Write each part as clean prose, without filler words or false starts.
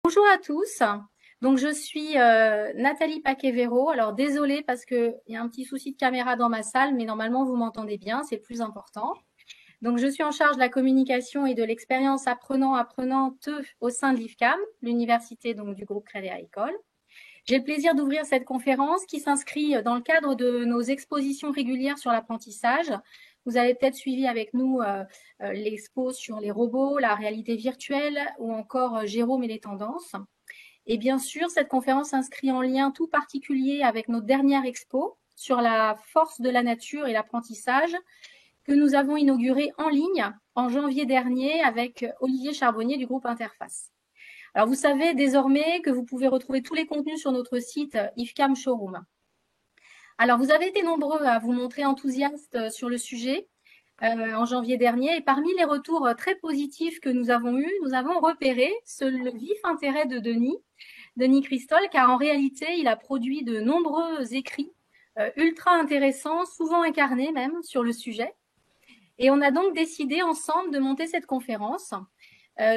Bonjour à tous. Donc je suis Nathalie Paquet-Véro. Alors désolée parce qu'il y a un petit souci de caméra dans ma salle, mais normalement vous m'entendez bien, c'est le plus important. Donc je suis en charge de la communication et de l'expérience apprenant-apprenante au sein de l'IFCAM, l'université donc du groupe Crédit Agricole. J'ai le plaisir d'ouvrir cette conférence qui s'inscrit dans le cadre de nos expositions régulières sur l'apprentissage. Vous avez peut-être suivi avec nous l'expo sur les robots, la réalité virtuelle ou encore Jérôme et les tendances. Et bien sûr, cette conférence s'inscrit en lien tout particulier avec notre dernière expo sur la force de la nature et l'apprentissage que nous avons inaugurée en ligne en janvier dernier avec Olivier Charbonnier du groupe Interface. Alors vous savez désormais que vous pouvez retrouver tous les contenus sur notre site IFCAM Showroom. Alors vous avez été nombreux à vous montrer enthousiastes sur le sujet en janvier dernier et parmi les retours très positifs que nous avons eus, nous avons repéré le vif intérêt de Denis Christol, car en réalité, il a produit de nombreux écrits ultra intéressants, souvent incarnés même, sur le sujet. Et on a donc décidé ensemble de monter cette conférence.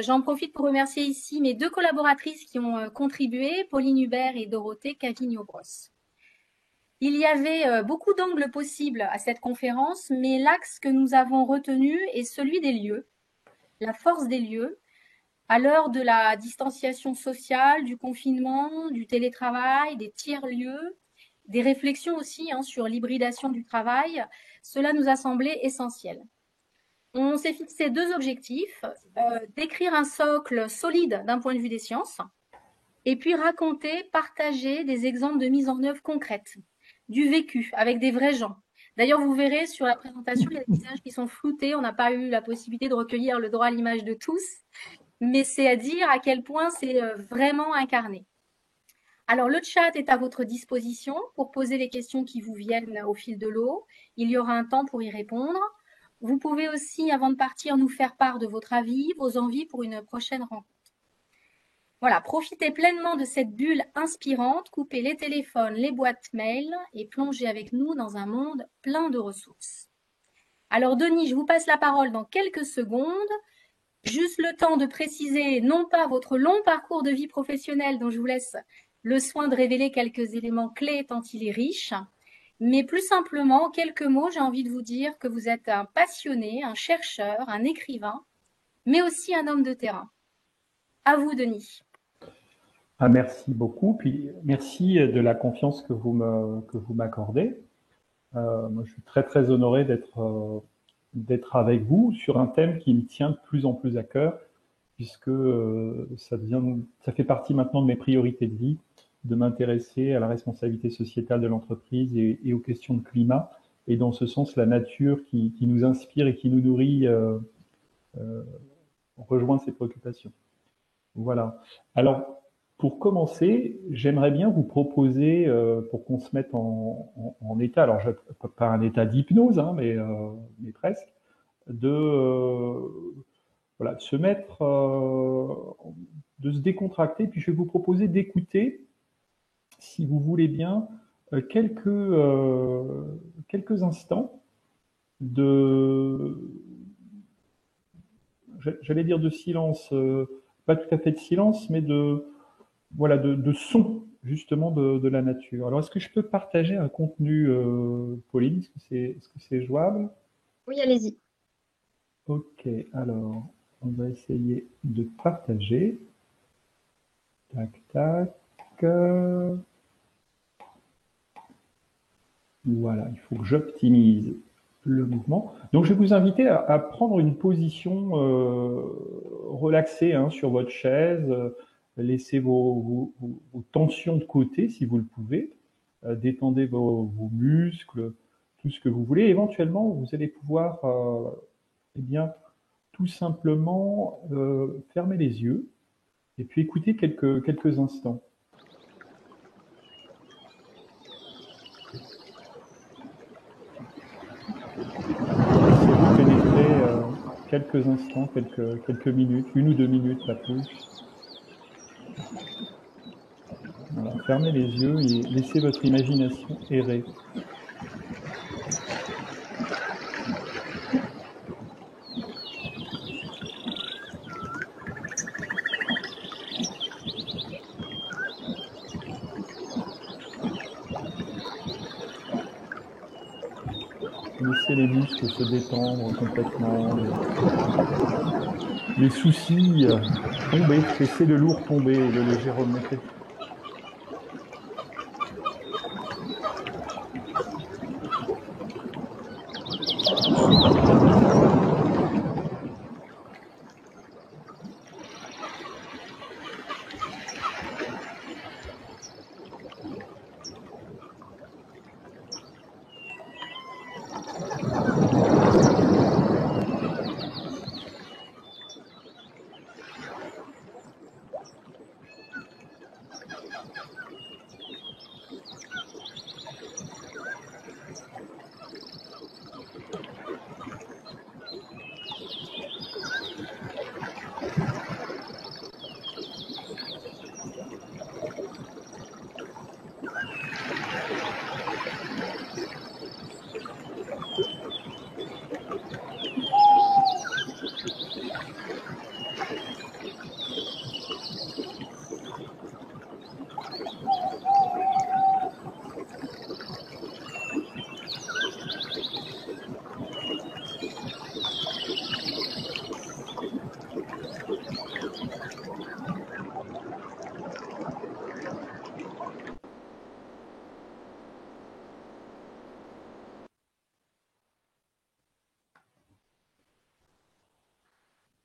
J'en profite pour remercier ici mes deux collaboratrices qui ont contribué, Pauline Hubert et Dorothée Cavigno-Brosse. Il y avait beaucoup d'angles possibles à cette conférence, mais l'axe que nous avons retenu est celui des lieux, la force des lieux, à l'heure de la distanciation sociale, du confinement, du télétravail, des tiers-lieux, des réflexions aussi sur l'hybridation du travail, cela nous a semblé essentiel. On s'est fixé deux objectifs, d'écrire un socle solide d'un point de vue des sciences, et puis raconter, partager des exemples de mise en œuvre concrète, du vécu, avec des vrais gens. D'ailleurs, vous verrez sur la présentation, il y a des visages qui sont floutés, on n'a pas eu la possibilité de recueillir le droit à l'image de tous, mais c'est à dire à quel point c'est vraiment incarné. Alors, le chat est à votre disposition pour poser les questions qui vous viennent au fil de l'eau. Il y aura un temps pour y répondre. Vous pouvez aussi, avant de partir, nous faire part de votre avis, vos envies pour une prochaine rencontre. Voilà, profitez pleinement de cette bulle inspirante, coupez les téléphones, les boîtes mail et plongez avec nous dans un monde plein de ressources. Alors, Denis, je vous passe la parole dans quelques secondes. Juste le temps de préciser non pas votre long parcours de vie professionnelle dont je vous laisse le soin de révéler quelques éléments clés tant il est riche, mais plus simplement, quelques mots, j'ai envie de vous dire que vous êtes un passionné, un chercheur, un écrivain, mais aussi un homme de terrain. À vous, Denis. Ah, merci beaucoup, puis merci de la confiance que vous m'accordez. Moi, je suis très très honoré d'être avec vous sur un thème qui me tient de plus en plus à cœur, puisque ça fait partie maintenant de mes priorités de vie, de m'intéresser à la responsabilité sociétale de l'entreprise et aux questions de climat. Et dans ce sens, la nature qui nous inspire et qui nous nourrit rejoint ces préoccupations. Voilà. Alors, pour commencer, j'aimerais bien vous proposer, pour qu'on se mette en état, alors pas un état d'hypnose, hein, mais presque, voilà, de se mettre, de se décontracter. Puis je vais vous proposer d'écouter, si vous voulez bien, quelques instants de, j'allais dire de silence, pas tout à fait de silence, mais voilà, de son justement de la nature. Alors, est-ce que je peux partager un contenu, Pauline? Est-ce que c'est jouable? Oui, allez-y. Ok, alors, on va essayer de partager. Tac, tac. Voilà, il faut que j'optimise le mouvement. Donc, je vais vous inviter à prendre une position relaxée sur votre chaise. Laissez vos tensions de côté si vous le pouvez. Détendez vos muscles, tout ce que vous voulez. Éventuellement, vous allez pouvoir eh bien, tout simplement fermer les yeux et puis écouter quelques instants. Laissez-vous pénétrer quelques instants, quelques minutes, 1 ou 2 minutes, pas plus. Voilà, fermez les yeux et laissez votre imagination errer. laisser les muscles se détendre complètement, les soucis tomber, laisser le lourd tomber et le léger remonter.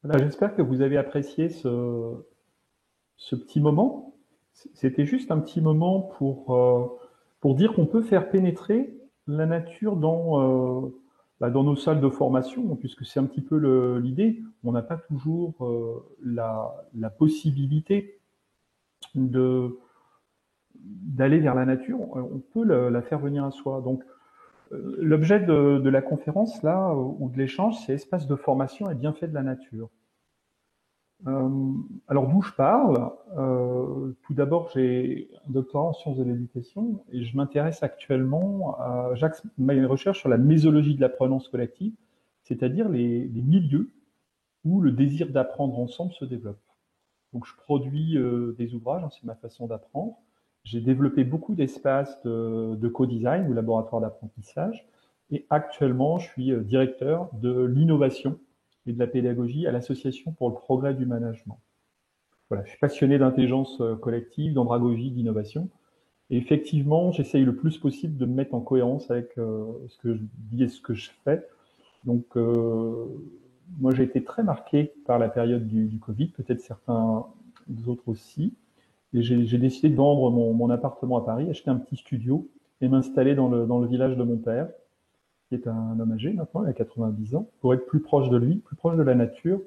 Voilà, j'espère que vous avez apprécié ce petit moment. C'était juste un petit moment pour dire qu'on peut faire pénétrer la nature dans nos salles de formation, puisque c'est un petit peu l'idée. On n'a pas toujours la possibilité d'aller vers la nature. On peut la faire venir à soi. Donc, l'objet de la conférence, là, ou de l'échange, c'est espace de formation et bienfait de la nature. Alors d'où je parle, tout d'abord j'ai un doctorat en sciences de l'éducation et je m'intéresse actuellement j'axe mes recherches sur la mésologie de l'apprenance collective, c'est-à-dire les milieux où le désir d'apprendre ensemble se développe. Donc je produis des ouvrages, hein, c'est ma façon d'apprendre. J'ai développé beaucoup d'espaces de co-design ou laboratoire d'apprentissage et actuellement je suis directeur de l'innovation et de la pédagogie à l'Association pour le progrès du management. Voilà, je suis passionné d'intelligence collective, d'andragogie, d'innovation. Et effectivement, j'essaye le plus possible de me mettre en cohérence avec ce que je dis et ce que je fais. Donc, moi, j'ai été très marqué par la période du Covid, peut-être certains autres aussi. Et j'ai décidé de vendre mon appartement à Paris, acheter un petit studio et m'installer dans le village de mon père, qui est un homme âgé maintenant, il a 90 ans, pour être plus proche de lui, plus proche de la nature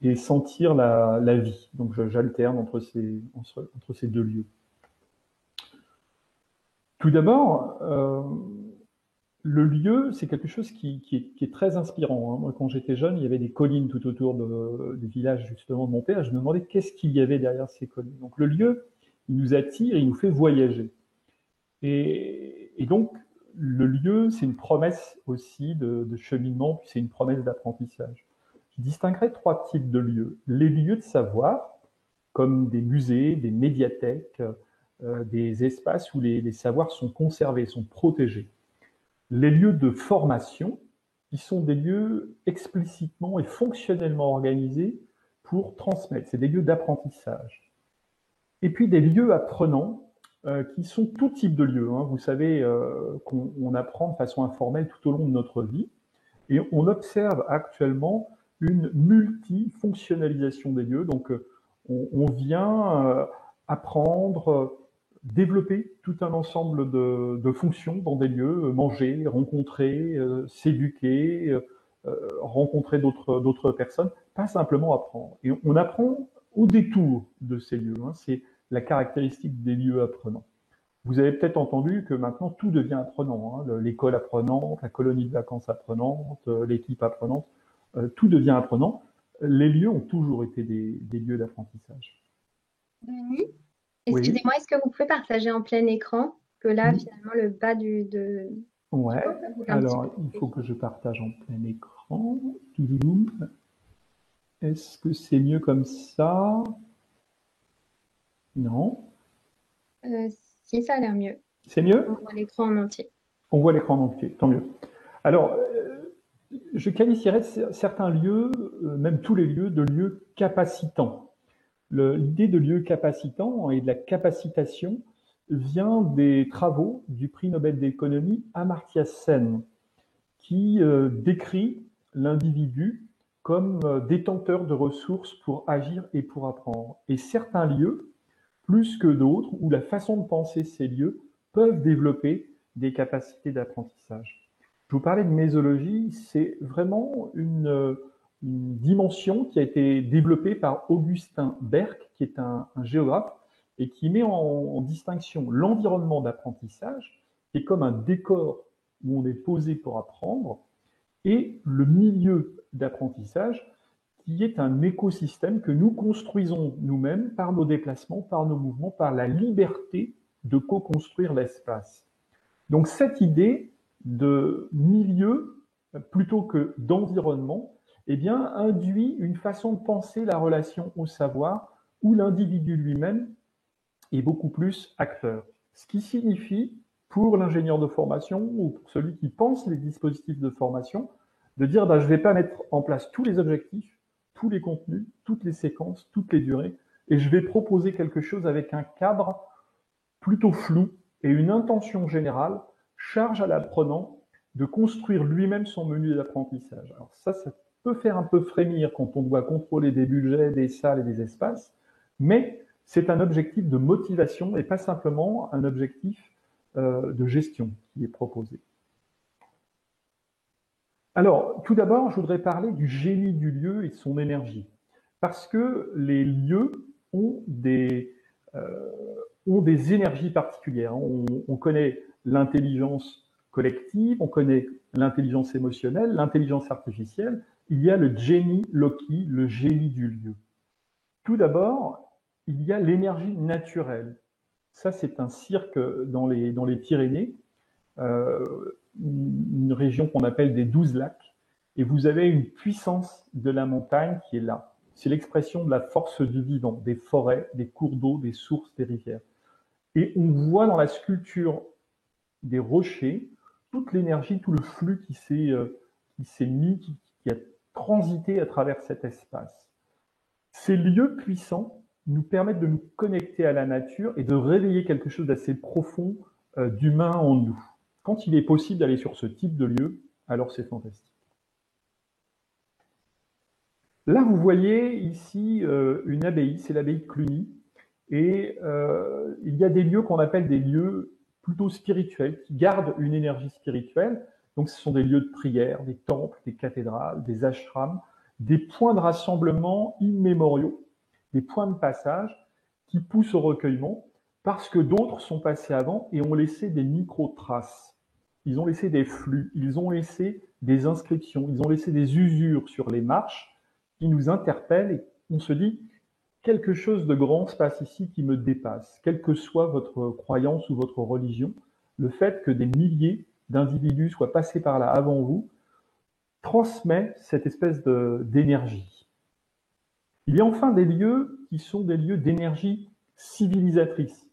et sentir la vie. Donc j'alterne entre ces deux lieux. Tout d'abord, le lieu, c'est quelque chose qui est très inspirant. Hein. Moi, quand j'étais jeune, il y avait des collines tout autour du village justement de mon père. Je me demandais qu'est-ce qu'il y avait derrière ces collines. Donc le lieu, il nous attire, il nous fait voyager. Et donc, le lieu, c'est une promesse aussi de cheminement, puis c'est une promesse d'apprentissage. Je distinguerai trois types de lieux. Les lieux de savoir, comme des musées, des médiathèques, des espaces où les savoirs sont conservés, sont protégés. Les lieux de formation, qui sont des lieux explicitement et fonctionnellement organisés pour transmettre. C'est des lieux d'apprentissage. Et puis des lieux apprenants, qui sont tout type de lieux. Hein. Vous savez qu'on apprend de façon informelle tout au long de notre vie et on observe actuellement une multifonctionnalisation des lieux. Donc, on vient apprendre, développer tout un ensemble de fonctions dans des lieux, manger, rencontrer, s'éduquer, rencontrer d'autres personnes, pas simplement apprendre. Et on apprend au détour de ces lieux. Hein. C'est la caractéristique des lieux apprenants. Vous avez peut-être entendu que maintenant tout devient apprenant. Hein. L'école apprenante, la colonie de vacances apprenante, l'équipe apprenante, tout devient apprenant. Les lieux ont toujours été des lieux d'apprentissage. Denis, Oui. excusez-moi, est-ce que vous pouvez partager en plein écran? Que là, finalement, le bas Ouais, alors il faut que je partage en plein écran. Toulouloum. Est-ce que c'est mieux comme ça? Non. Si, ça a l'air mieux. C'est mieux? On voit l'écran en entier. On voit l'écran en entier, tant mieux. Alors, Je qualifierais certains lieux, même tous les lieux, de lieux capacitants. L'idée de lieu capacitant et de la capacitation vient des travaux du prix Nobel d'économie Amartya Sen, qui décrit l'individu comme détenteur de ressources pour agir et pour apprendre. Et certains lieux, plus que d'autres, où la façon de penser ces lieux peuvent développer des capacités d'apprentissage. Je vous parlais de mésologie, c'est vraiment une dimension qui a été développée par Augustin Berck, qui est un géographe, et qui met en distinction l'environnement d'apprentissage, qui est comme un décor où on est posé pour apprendre, et le milieu d'apprentissage, qui est un écosystème que nous construisons nous-mêmes par nos déplacements, par nos mouvements, par la liberté de co-construire l'espace. Donc cette idée de milieu plutôt que d'environnement, eh bien, induit une façon de penser la relation au savoir où l'individu lui-même est beaucoup plus acteur. Ce qui signifie, pour l'ingénieur de formation ou pour celui qui pense les dispositifs de formation, de dire je ne vais pas mettre en place tous les objectifs, tous les contenus, toutes les séquences, toutes les durées, et je vais proposer quelque chose avec un cadre plutôt flou et une intention générale, charge à l'apprenant de construire lui-même son menu d'apprentissage. Alors ça peut faire un peu frémir quand on doit contrôler des budgets, des salles et des espaces, mais c'est un objectif de motivation et pas simplement un objectif de gestion qui est proposé. Alors, tout d'abord, je voudrais parler du génie du lieu et de son énergie, parce que les lieux ont des énergies particulières. On connaît l'intelligence collective, on connaît l'intelligence émotionnelle, l'intelligence artificielle. Il y a le Geni Loci, le génie du lieu. Tout d'abord, il y a l'énergie naturelle. Ça, c'est un cirque dans les Pyrénées, une région qu'on appelle des 12 lacs, et vous avez une puissance de la montagne qui est là. C'est l'expression de la force du vivant, des forêts, des cours d'eau, des sources, des rivières. Et on voit dans la sculpture des rochers toute l'énergie, tout le flux qui s'est mis, qui a transité à travers cet espace. Ces lieux puissants nous permettent de nous connecter à la nature et de réveiller quelque chose d'assez profond d'humain en nous. Quand il est possible d'aller sur ce type de lieu, alors c'est fantastique. Là, vous voyez ici une abbaye, c'est l'abbaye de Cluny, et il y a des lieux qu'on appelle des lieux plutôt spirituels, qui gardent une énergie spirituelle. Donc ce sont des lieux de prière, des temples, des cathédrales, des ashrams, des points de rassemblement immémoriaux, des points de passage qui poussent au recueillement, parce que d'autres sont passés avant et ont laissé des micro-traces. Ils ont laissé des flux, ils ont laissé des inscriptions, ils ont laissé des usures sur les marches qui nous interpellent et on se dit quelque chose de grand se passe ici qui me dépasse. Quelle que soit votre croyance ou votre religion, le fait que des milliers d'individus soient passés par là avant vous transmet cette espèce d'énergie. Il y a enfin des lieux qui sont des lieux d'énergie civilisatrice.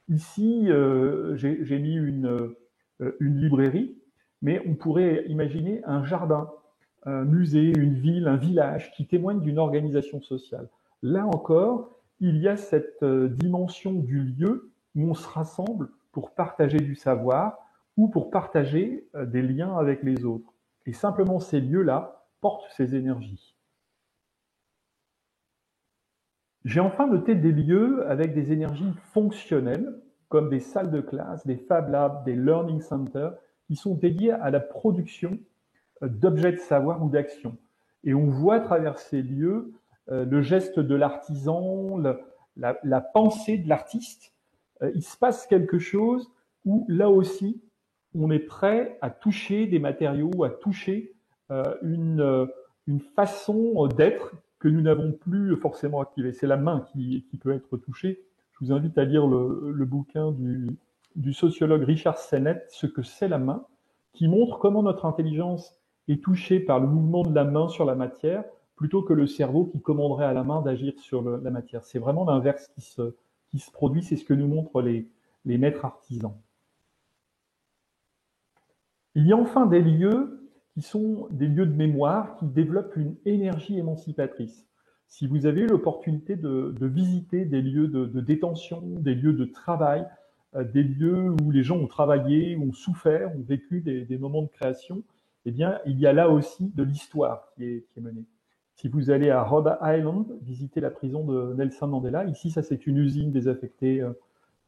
Ici, j'ai mis une librairie, mais on pourrait imaginer un jardin, un musée, une ville, un village qui témoigne d'une organisation sociale. Là encore, il y a cette dimension du lieu où on se rassemble pour partager du savoir ou pour partager des liens avec les autres. Et simplement ces lieux-là portent ces énergies. J'ai enfin noté des lieux avec des énergies fonctionnelles, comme des salles de classe, des Fab Labs, des Learning Centers, qui sont dédiés à la production d'objets de savoir ou d'action. Et on voit à travers ces lieux le geste de l'artisan, la pensée de l'artiste. Il se passe quelque chose où, là aussi, on est prêt à toucher des matériaux, à toucher une façon d'être que nous n'avons plus forcément activée. C'est la main qui peut être touchée. Je vous invite à lire le bouquin du sociologue Richard Sennett, Ce que c'est la main, qui montre comment notre intelligence est touchée par le mouvement de la main sur la matière, plutôt que le cerveau qui commanderait à la main d'agir sur la matière. C'est vraiment l'inverse qui se produit, c'est ce que nous montrent les maîtres artisans. Il y a enfin des lieux qui sont des lieux de mémoire qui développent une énergie émancipatrice. Si vous avez eu l'opportunité de visiter des lieux de détention, des lieux de travail, des lieux où les gens ont travaillé, ont souffert, ont vécu des moments de création, eh bien, il y a là aussi de l'histoire qui est menée. Si vous allez à Rhode Island, visiter la prison de Nelson Mandela, ici, ça c'est une usine désaffectée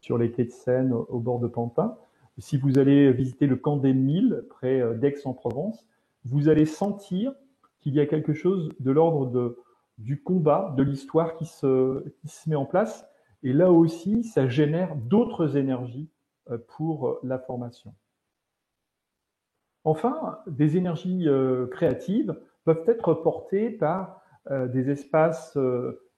sur les quais de Seine, au bord de Pantin. Si vous allez visiter le camp d'Émile, près d'Aix-en-Provence, vous allez sentir qu'il y a quelque chose de l'ordre du combat, de l'histoire qui se met en place. Et là aussi, ça génère d'autres énergies pour la formation. Enfin, des énergies créatives peuvent être portées par des espaces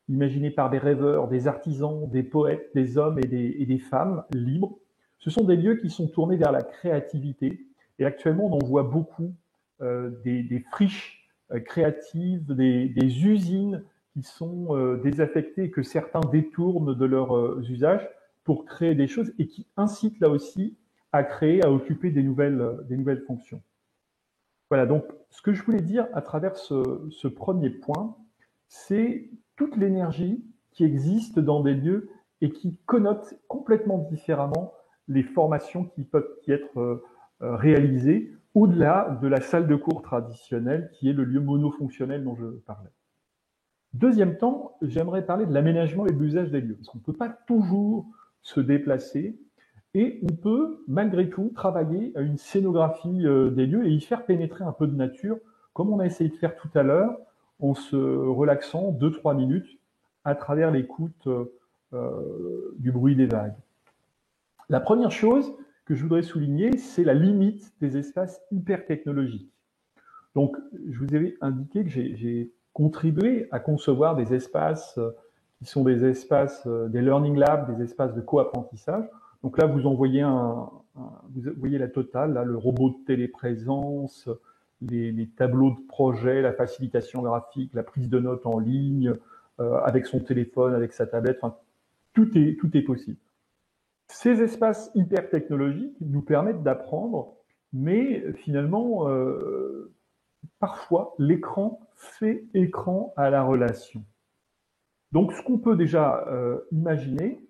imaginés par des rêveurs, des artisans, des poètes, des hommes et des femmes libres. Ce sont des lieux qui sont tournés vers la créativité. Et actuellement, on en voit beaucoup des friches créatives, des usines qui sont désaffectées et que certains détournent de leurs usages pour créer des choses et qui incitent là aussi à créer, à occuper des nouvelles fonctions. Voilà, donc ce que je voulais dire à travers ce premier point, c'est toute l'énergie qui existe dans des lieux et qui connote complètement différemment les formations qui peuvent y être réalisées au-delà de la salle de cours traditionnelle qui est le lieu monofonctionnel dont je parlais. Deuxième temps, j'aimerais parler de l'aménagement et de l'usage des lieux, parce qu'on ne peut pas toujours se déplacer et on peut malgré tout travailler à une scénographie des lieux et y faire pénétrer un peu de nature, comme on a essayé de faire tout à l'heure, en se relaxant 2-3 minutes à travers l'écoute du bruit des vagues. La première chose que je voudrais souligner, c'est la limite des espaces hyper technologiques. Donc, je vous avais indiqué que j'ai contribué à concevoir des espaces qui sont des espaces, des learning labs, des espaces de co-apprentissage. Donc là, vous en voyez vous voyez la totale, là, le robot de téléprésence, les tableaux de projet, la facilitation graphique, la prise de notes en ligne, avec son téléphone, avec sa tablette, enfin, tout est possible. Ces espaces hyper technologiques nous permettent d'apprendre, mais finalement, parfois, l'écran fait écran à la relation. Donc, ce qu'on peut déjà imaginer,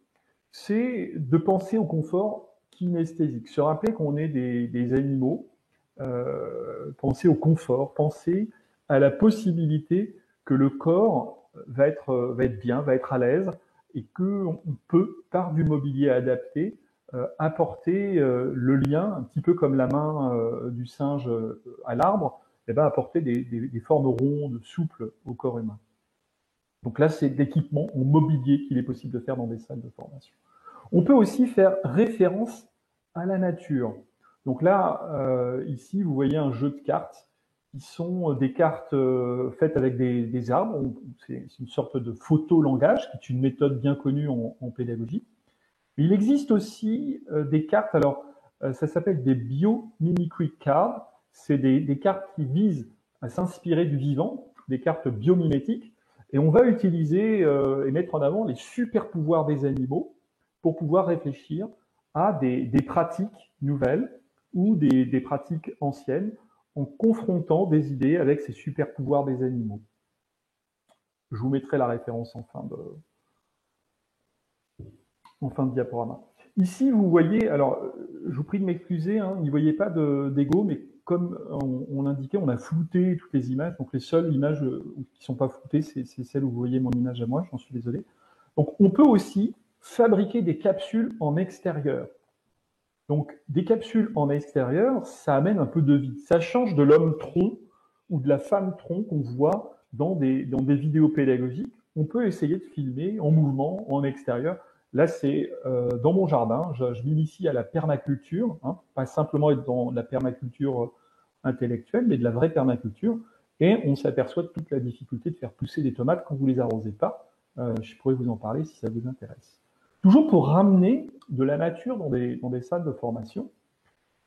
c'est de penser au confort kinesthésique. Se rappeler qu'on est des animaux, penser au confort, penser à la possibilité que le corps va être bien, va être à l'aise, et qu'on peut, par du mobilier adapté, apporter le lien, un petit peu comme la main du singe à l'arbre, et ben apporter des formes rondes, souples au corps humain. Donc là, c'est d'équipement en mobilier qu'il est possible de faire dans des salles de formation. On peut aussi faire référence à la nature. Donc là, ici, vous voyez un jeu de cartes qui sont des cartes faites avec des arbres. C'est une sorte de photo-langage, qui est une méthode bien connue en pédagogie. Mais il existe aussi des cartes, alors ça s'appelle des biomimicry cards. C'est des cartes qui visent à s'inspirer du vivant, des cartes biomimétiques. Et on va utiliser et mettre en avant les super pouvoirs des animaux pour pouvoir réfléchir à des pratiques nouvelles ou des pratiques anciennes en confrontant des idées avec ces super pouvoirs des animaux. Je vous mettrai la référence en fin de diaporama. Ici, vous voyez, alors je vous prie de m'excuser, hein, n'y voyez pas d'ego, mais comme on l'indiquait, on a flouté toutes les images, donc les seules images qui ne sont pas floutées, c'est celles où vous voyez mon image à moi, j'en suis désolé. Donc on peut aussi fabriquer des capsules en extérieur. Donc des capsules en extérieur, ça amène un peu de vie. Ça change de l'homme tronc ou de la femme tronc qu'on voit dans des vidéos pédagogiques. On peut essayer de filmer en mouvement, en extérieur. Là, c'est dans mon jardin. Je m'initie à la permaculture, hein, pas simplement être dans la permaculture intellectuelle, mais de la vraie permaculture. Et on s'aperçoit de toute la difficulté de faire pousser des tomates quand vous les arrosez pas. Je pourrais vous en parler si ça vous intéresse. Toujours pour ramener de la nature dans des salles de formation,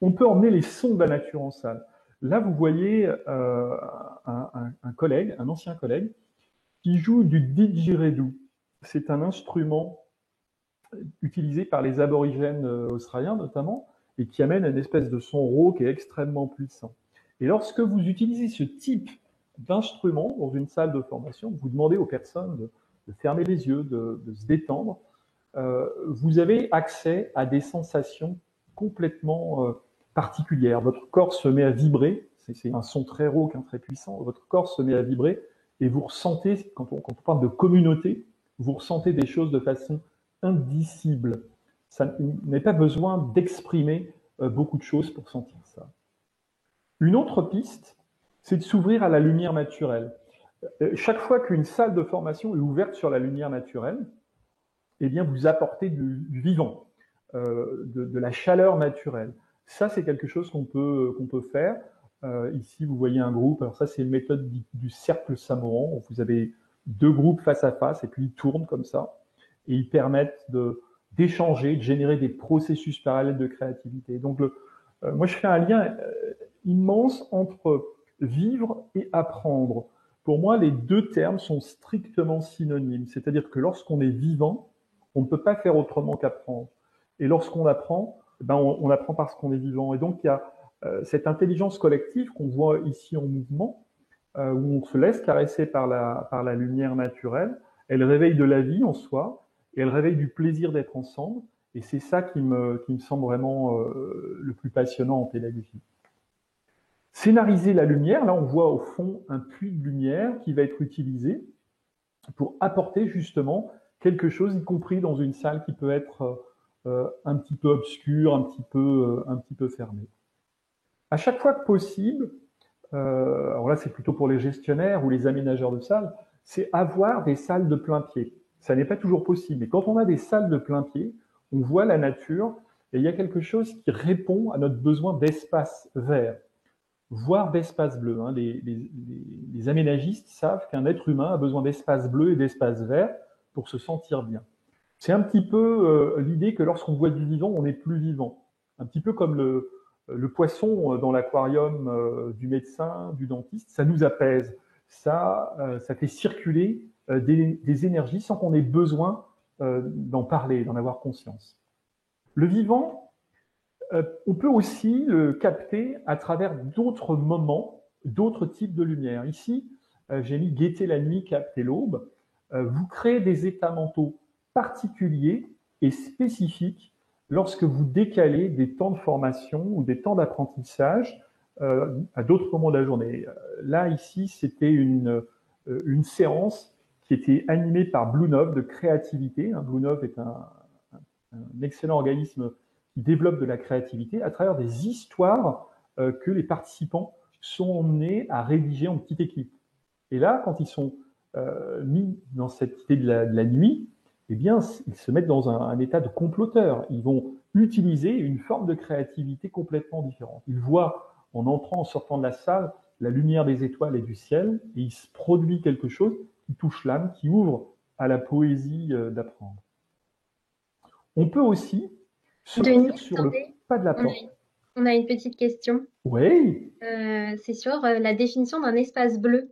on peut emmener les sons de la nature en salle. Là, vous voyez un collègue, un ancien collègue, qui joue du didgeridoo. C'est un instrument utilisé par les aborigènes australiens notamment, et qui amène une espèce de son rauque et extrêmement puissant. Et lorsque vous utilisez ce type d'instrument dans une salle de formation, vous demandez aux personnes de fermer les yeux, de se détendre, vous avez accès à des sensations complètement particulières. Votre corps se met à vibrer, c'est un son très rauque, très puissant, votre corps se met à vibrer et vous ressentez, quand on parle de communauté, vous ressentez des choses de façon indicible. Vous n'avez pas besoin d'exprimer beaucoup de choses pour sentir ça. Une autre piste, c'est de s'ouvrir à la lumière naturelle. Chaque fois qu'une salle de formation est ouverte sur la lumière naturelle, eh bien, vous apportez du vivant, de la chaleur naturelle. Ça, c'est quelque chose qu'on peut faire. Ici, vous voyez un groupe. Alors ça, c'est une méthode du cercle Samoran. Vous avez 2 groupes face à face et puis ils tournent comme ça. Et ils permettent d'échanger, de générer des processus parallèles de créativité. Donc, moi, je fais un lien immense entre vivre et apprendre. Pour moi, les 2 termes sont strictement synonymes. C'est-à-dire que lorsqu'on est vivant, on ne peut pas faire autrement qu'apprendre. Et lorsqu'on apprend, on apprend parce qu'on est vivant. Et donc, il y a cette intelligence collective qu'on voit ici en mouvement, où on se laisse caresser par la lumière naturelle. Elle réveille de la vie en soi, et elle réveille du plaisir d'être ensemble. Et c'est ça qui me semble vraiment le plus passionnant en pédagogie. Scénariser la lumière, là on voit au fond un puits de lumière qui va être utilisé pour apporter justement quelque chose, y compris dans une salle qui peut être un petit peu obscure, un petit peu fermée. À chaque fois que possible, alors là c'est plutôt pour les gestionnaires ou les aménageurs de salles, c'est avoir des salles de plein pied. Ça n'est pas toujours possible, mais quand on a des salles de plein pied, on voit la nature et il y a quelque chose qui répond à notre besoin d'espace vert, voire d'espace bleu. Les aménagistes savent qu'un être humain a besoin d'espace bleu et d'espace vert pour se sentir bien. C'est un petit peu l'idée que lorsqu'on voit du vivant, on est plus vivant. Un petit peu comme le poisson dans l'aquarium du médecin, du dentiste, ça nous apaise. Ça fait circuler des énergies sans qu'on ait besoin d'en parler, d'en avoir conscience. Le vivant, on peut aussi le capter à travers d'autres moments, d'autres types de lumière. Ici, j'ai mis guetter la nuit, capter l'aube. Vous créez des états mentaux particuliers et spécifiques lorsque vous décalez des temps de formation ou des temps d'apprentissage à d'autres moments de la journée. Là, ici, c'était une séance qui était animée par Bluenov de créativité. Bluenov est un excellent organisme qui développe de la créativité à travers des histoires que les participants sont emmenés à rédiger en petite équipe. Et là, quand ils sont mis dans cette idée de la nuit, eh bien, ils se mettent dans un état de comploteur. Ils vont utiliser une forme de créativité complètement différente. Ils voient, en entrant, en sortant de la salle, la lumière des étoiles et du ciel, et il se produit quelque chose qui touche l'âme, qui ouvre à la poésie d'apprendre. On peut aussi sortir Denis, sur le pas de la porte. On a une petite question. Oui. C'est sur la définition d'un espace bleu.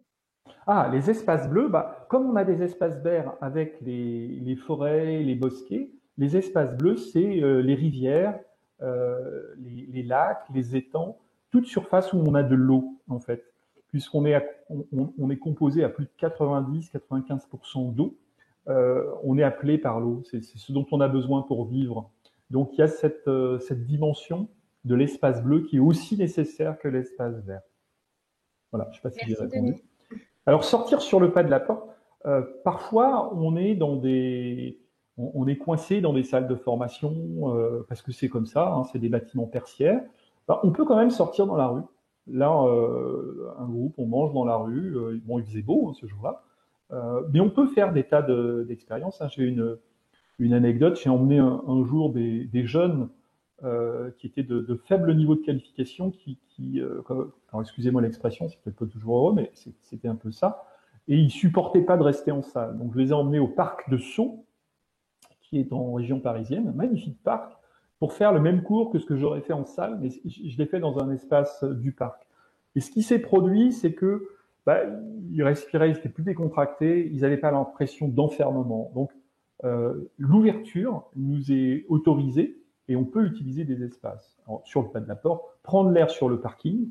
Ah, les espaces bleus, comme on a des espaces verts avec les forêts, les bosquets, les espaces bleus, c'est les rivières, les lacs, les étangs, toute surface où on a de l'eau, en fait, puisqu'on est, on est composé à plus de 90-95% d'eau, on est appelé par l'eau, c'est ce dont on a besoin pour vivre. Donc, il y a cette dimension de l'espace bleu qui est aussi nécessaire que l'espace vert. Voilà, je ne sais pas si j'ai répondu. Denis. Alors, sortir sur le pas de la porte, parfois, on est coincé dans des salles de formation parce que c'est comme ça, c'est des bâtiments tertiaires. On peut quand même sortir dans la rue. Là, un groupe, on mange dans la rue. Bon, il faisait beau ce jour-là. Mais on peut faire des tas d'expériences. J'ai une anecdote. J'ai emmené un jour des jeunes qui étaient de faible niveau de qualification, alors excusez-moi l'expression, c'est peut-être pas toujours heureux, mais c'était un peu ça, et ils supportaient pas de rester en salle. Donc je les ai emmenés au parc de Sceaux, qui est en région parisienne, un magnifique parc, pour faire le même cours que ce que j'aurais fait en salle, mais je l'ai fait dans un espace du parc. Et ce qui s'est produit, c'est que ils respiraient, ils étaient plus décontractés, ils n'avaient pas l'impression d'enfermement. Donc l'ouverture nous est autorisée, et on peut utiliser des espaces. Alors, sur le pas de la porte, prendre l'air sur le parking,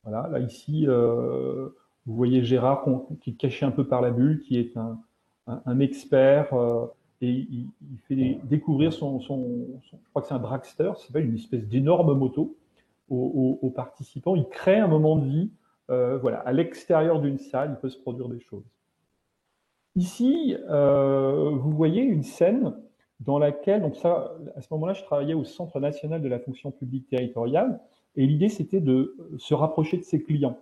Voilà, là ici, vous voyez Gérard qui est caché un peu par la bulle, qui est un expert et il fait découvrir je crois que c'est un dragster, ça s'appelle une espèce d'énorme moto aux participants. Il crée un moment de vie. Voilà, à l'extérieur d'une salle, il peut se produire des choses. Ici, vous voyez une scène dans laquelle, donc ça, à ce moment-là, je travaillais au Centre national de la fonction publique territoriale, et l'idée, c'était de se rapprocher de ses clients.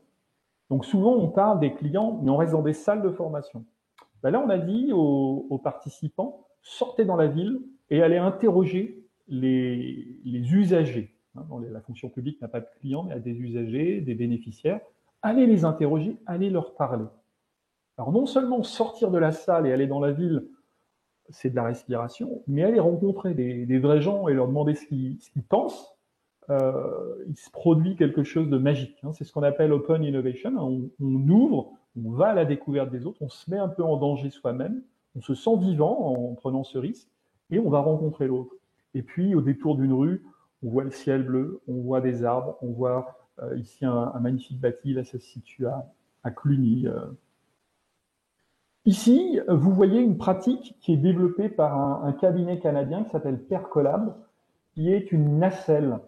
Donc souvent, on parle des clients, mais on reste dans des salles de formation. Ben là, on a dit aux participants, sortez dans la ville et allez interroger les usagers. La fonction publique n'a pas de clients, mais a des usagers, des bénéficiaires. Allez les interroger, allez leur parler. Alors non seulement sortir de la salle et aller dans la ville, c'est de la respiration, mais aller rencontrer des vrais gens et leur demander ce qu'ils pensent, il se produit quelque chose de magique. C'est ce qu'on appelle open innovation. On ouvre, on va à la découverte des autres, on se met un peu en danger soi-même, on se sent vivant en prenant ce risque, et on va rencontrer l'autre. Et puis, au détour d'une rue, on voit le ciel bleu, on voit des arbres, on voit ici un magnifique bâti, là ça se situe à Cluny. Ici, vous voyez une pratique qui est développée par un cabinet canadien qui s'appelle Percolab, qui est une nacelle.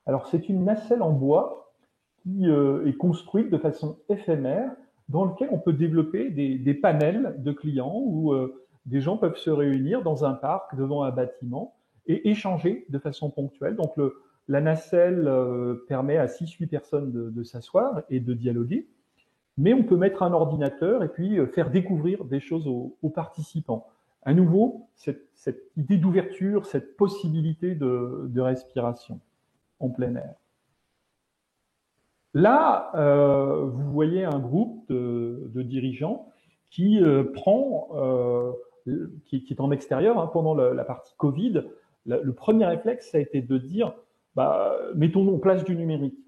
Alors, c'est une nacelle en bois qui est construite de façon éphémère, dans lequel on peut développer des panels de clients où des gens peuvent se réunir dans un parc, devant un bâtiment, et échanger de façon ponctuelle. Donc, la nacelle permet à 6-8 personnes de s'asseoir et de dialoguer, mais on peut mettre un ordinateur et puis faire découvrir des choses aux participants. À nouveau, cette idée d'ouverture, cette possibilité de respiration en plein air. Là, vous voyez un groupe de dirigeants qui qui est en extérieur pendant la partie Covid. Le premier réflexe, ça a été de dire, mettons-nous en place du numérique.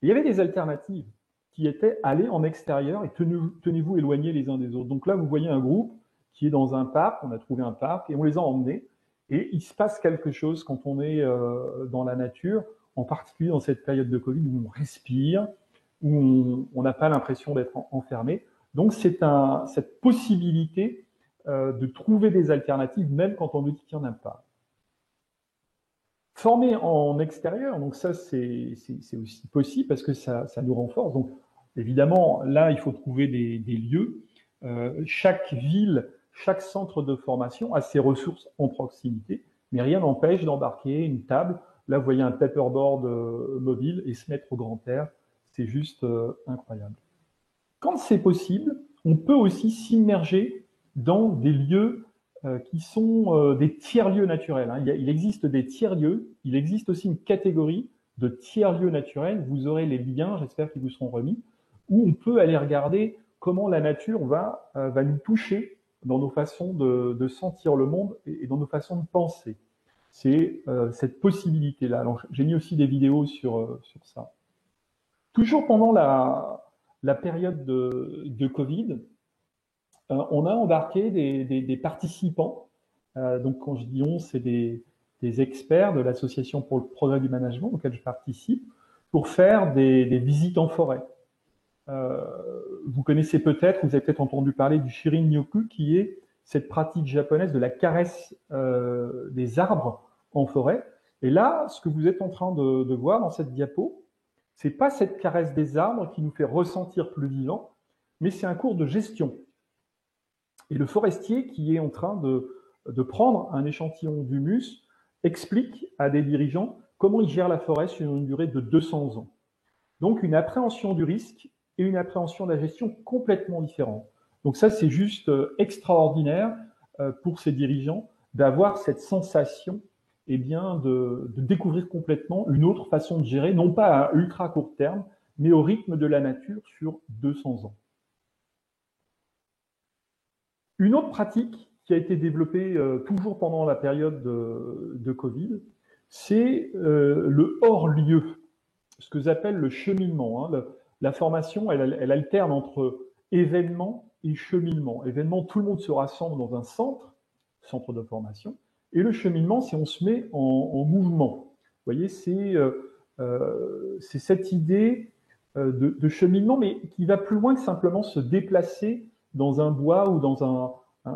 Il y avait des alternatives qui étaient aller en extérieur et tenez-vous éloignés les uns des autres. Donc là, vous voyez un groupe qui est dans un parc, on a trouvé un parc et on les a emmenés. Et il se passe quelque chose quand on est dans la nature, en particulier dans cette période de Covid où on respire, où on n'a pas l'impression d'être enfermé. Donc c'est cette possibilité de trouver des alternatives, même quand on nous dit qu'il n'y en a pas. Former en extérieur, donc ça c'est aussi possible parce que ça nous renforce. Donc évidemment, là il faut trouver des lieux. Chaque ville, chaque centre de formation a ses ressources en proximité, mais rien n'empêche d'embarquer une table. Là, vous voyez un paperboard mobile et se mettre au grand air. C'est juste incroyable. Quand c'est possible, on peut aussi s'immerger dans des lieux qui sont des tiers-lieux naturels. Il existe des tiers-lieux. Il existe aussi une catégorie de tiers-lieux naturels. Vous aurez les liens, j'espère qu'ils vous seront remis, où on peut aller regarder comment la nature va nous toucher dans nos façons de sentir le monde et dans nos façons de penser. C'est cette possibilité-là. Alors, j'ai mis aussi des vidéos sur ça. Toujours pendant la période de Covid, on a embarqué des participants. Donc, quand je dis on, c'est des experts de l'Association pour le progrès du management auquel je participe, pour faire des visites en forêt. Vous connaissez peut-être, vous avez peut-être entendu parler du Shirin-yoku, qui est cette pratique japonaise de la caresse des arbres en forêt. Et là, ce que vous êtes en train de voir dans cette diapo, c'est pas cette caresse des arbres qui nous fait ressentir plus vivant, mais c'est un cours de gestion. Et le forestier qui est en train de prendre un échantillon d'humus explique à des dirigeants comment il gère la forêt sur une durée de 200 ans. Donc une appréhension du risque et une appréhension de la gestion complètement différentes. Donc ça, c'est juste extraordinaire pour ces dirigeants d'avoir cette sensation de découvrir complètement une autre façon de gérer, non pas à ultra court terme, mais au rythme de la nature sur 200 ans. Une autre pratique qui a été développée toujours pendant la période de Covid, c'est le hors-lieu, ce que j'appelle le cheminement. La formation, elle alterne entre événement et cheminement. Événement, tout le monde se rassemble dans un centre de formation, et le cheminement, c'est on se met en mouvement. Vous voyez, c'est cette idée de cheminement, mais qui va plus loin que simplement se déplacer dans un bois ou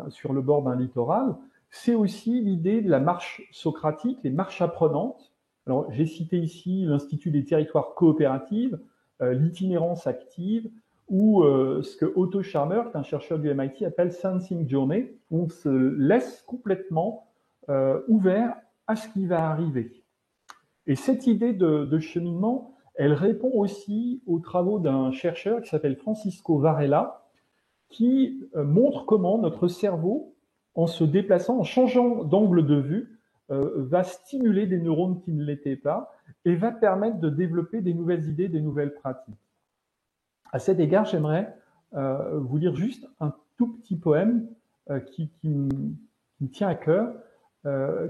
sur le bord d'un littoral. C'est aussi l'idée de la marche socratique, les marches apprenantes. Alors, j'ai cité ici l'Institut des territoires coopératifs, l'itinérance active, ou ce que Otto Scharmer, qui est un chercheur du MIT, appelle Sensing Journey, où on se laisse complètement ouvert à ce qui va arriver. Et cette idée de cheminement, elle répond aussi aux travaux d'un chercheur qui s'appelle Francisco Varela, qui montre comment notre cerveau, en se déplaçant, en changeant d'angle de vue, va stimuler des neurones qui ne l'étaient pas et va permettre de développer des nouvelles idées, des nouvelles pratiques. À cet égard, j'aimerais vous lire juste un tout petit poème qui me tient à cœur,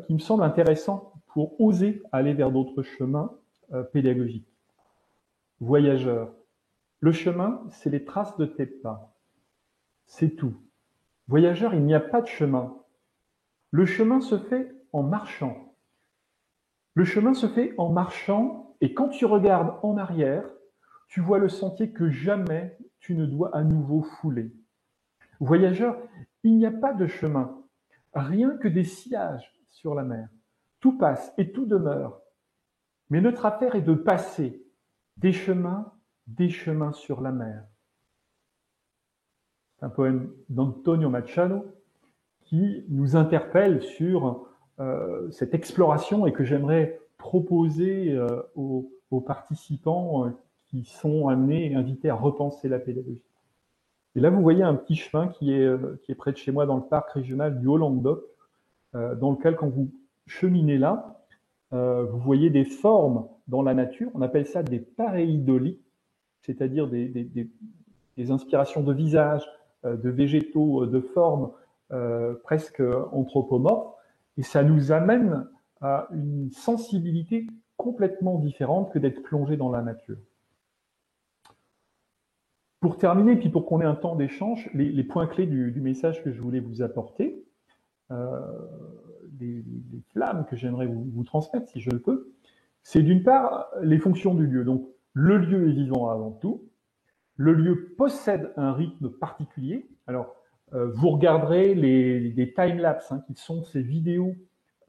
qui me semble intéressant pour oser aller vers d'autres chemins pédagogiques. Voyageur, le chemin, c'est les traces de tes pas. C'est tout. Voyageur, il n'y a pas de chemin. Le chemin se fait en marchant. Le chemin se fait en marchant, et quand tu regardes en arrière, tu vois le sentier que jamais tu ne dois à nouveau fouler. Voyageur, il n'y a pas de chemin, rien que des sillages sur la mer. Tout passe et tout demeure. Mais notre affaire est de passer des chemins sur la mer. C'est un poème d'Antonio Machado qui nous interpelle sur cette exploration et que j'aimerais proposer aux participants qui sont amenés et invités à repenser la pédagogie. Et là, vous voyez un petit chemin qui est près de chez moi dans le parc régional du Haut-Languedoc, dans lequel, quand vous cheminez là, vous voyez des formes dans la nature. On appelle ça des paréidolies, c'est-à-dire des inspirations de visages, de végétaux, de formes presque anthropomorphes. Et ça nous amène à une sensibilité complètement différente que d'être plongé dans la nature. Pour terminer, puis pour qu'on ait un temps d'échange, les points clés du message que je voulais vous apporter, les flammes que j'aimerais vous transmettre, si je le peux, c'est d'une part les fonctions du lieu. Donc, le lieu est vivant avant tout. Le lieu possède un rythme particulier. Alors, vous regarderez des time-lapse, qui sont ces vidéos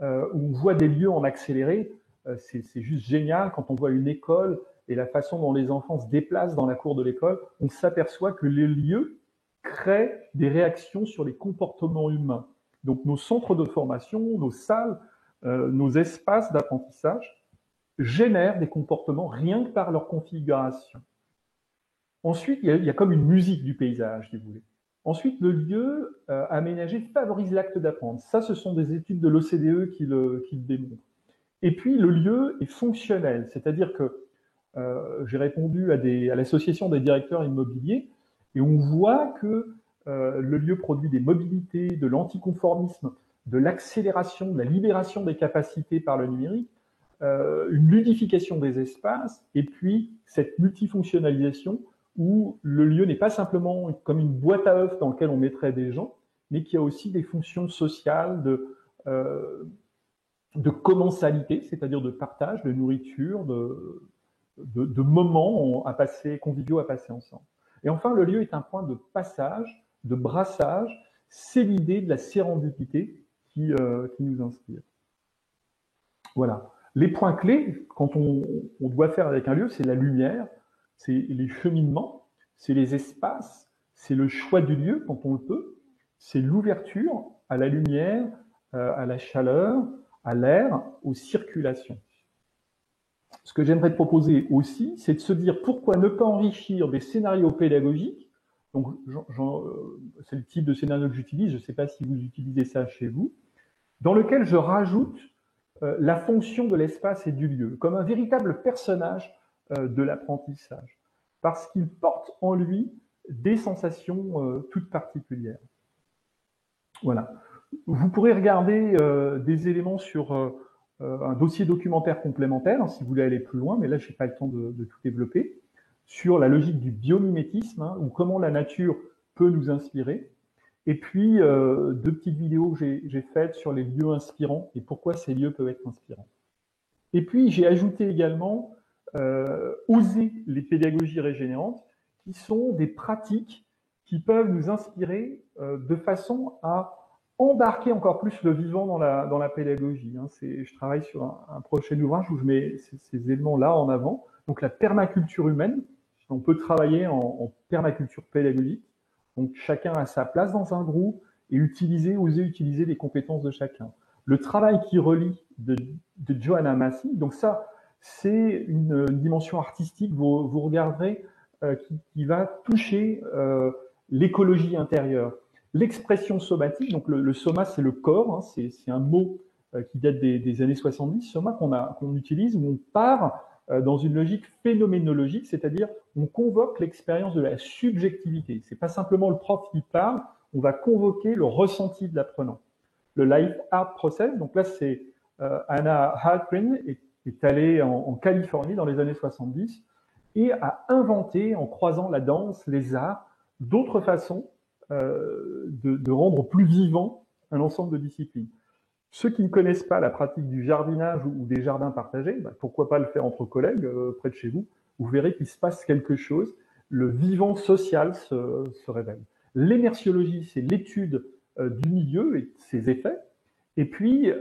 où on voit des lieux en accéléré. C'est juste génial quand on voit une école et la façon dont les enfants se déplacent dans la cour de l'école. On s'aperçoit que les lieux créent des réactions sur les comportements humains. Donc, nos centres de formation, nos salles, nos espaces d'apprentissage génèrent des comportements rien que par leur configuration. Ensuite, il y a comme une musique du paysage, si vous voulez. Ensuite, le lieu aménagé favorise l'acte d'apprendre. Ça, ce sont des études de l'OCDE qui le démontrent. Et puis, le lieu est fonctionnel, c'est-à-dire que j'ai répondu à l'association des directeurs immobiliers et on voit que le lieu produit des mobilités, de l'anticonformisme, de l'accélération, de la libération des capacités par le numérique, une ludification des espaces et puis cette multifonctionnalisation où le lieu n'est pas simplement comme une boîte à œufs dans laquelle on mettrait des gens, mais qui a aussi des fonctions sociales de commensalité, c'est-à-dire de partage, de nourriture, de moments à passer, conviviaux à passer ensemble. Et enfin, le lieu est un point de passage, de brassage. C'est l'idée de la sérendipité qui nous inspire. Voilà. Les points clés, quand on doit faire avec un lieu, c'est la lumière, c'est les cheminements, c'est les espaces, c'est le choix du lieu quand on le peut, c'est l'ouverture à la lumière, à la chaleur, à l'air, aux circulations. Ce que j'aimerais proposer aussi, c'est de se dire pourquoi ne pas enrichir des scénarios pédagogiques. Donc, c'est le type de scénario que j'utilise, je ne sais pas si vous utilisez ça chez vous, dans lequel je rajoute la fonction de l'espace et du lieu, comme un véritable personnage de l'apprentissage, parce qu'il porte en lui des sensations toutes particulières. Voilà. Vous pourrez regarder des éléments sur un dossier documentaire complémentaire, si vous voulez aller plus loin, mais là, je n'ai pas le temps de tout développer, sur la logique du biomimétisme, ou comment la nature peut nous inspirer. Et puis, 2 petites vidéos que j'ai faites sur les lieux inspirants et pourquoi ces lieux peuvent être inspirants. Et puis, j'ai ajouté également oser les pédagogies régénérantes, qui sont des pratiques qui peuvent nous inspirer de façon à embarquer encore plus le vivant dans la pédagogie. Je travaille sur un prochain ouvrage où je mets ces éléments-là en avant. Donc la permaculture humaine, on peut travailler en permaculture pédagogique. Donc chacun a sa place dans un groupe et oser utiliser les compétences de chacun. Le travail qui relie de Joanna Macy, donc ça, c'est une dimension artistique, vous regarderez, qui va toucher l'écologie intérieure. L'expression somatique, donc le soma, c'est le corps, c'est un mot qui date des années 70, soma qu'on utilise, où on part dans une logique phénoménologique, c'est-à-dire on convoque l'expérience de la subjectivité. C'est pas simplement le prof qui parle, on va convoquer le ressenti de l'apprenant. Le Life Art Process, donc là c'est Anna Halprin est allée en Californie dans les années 70 et a inventé, en croisant la danse, les arts, d'autres façons de rendre plus vivant un ensemble de disciplines. Ceux qui ne connaissent pas la pratique du jardinage ou des jardins partagés, pourquoi pas le faire entre collègues près de chez vous. Vous verrez qu'il se passe quelque chose. Le vivant social se révèle. L'émerciologie, c'est l'étude du milieu et de ses effets. Et puis,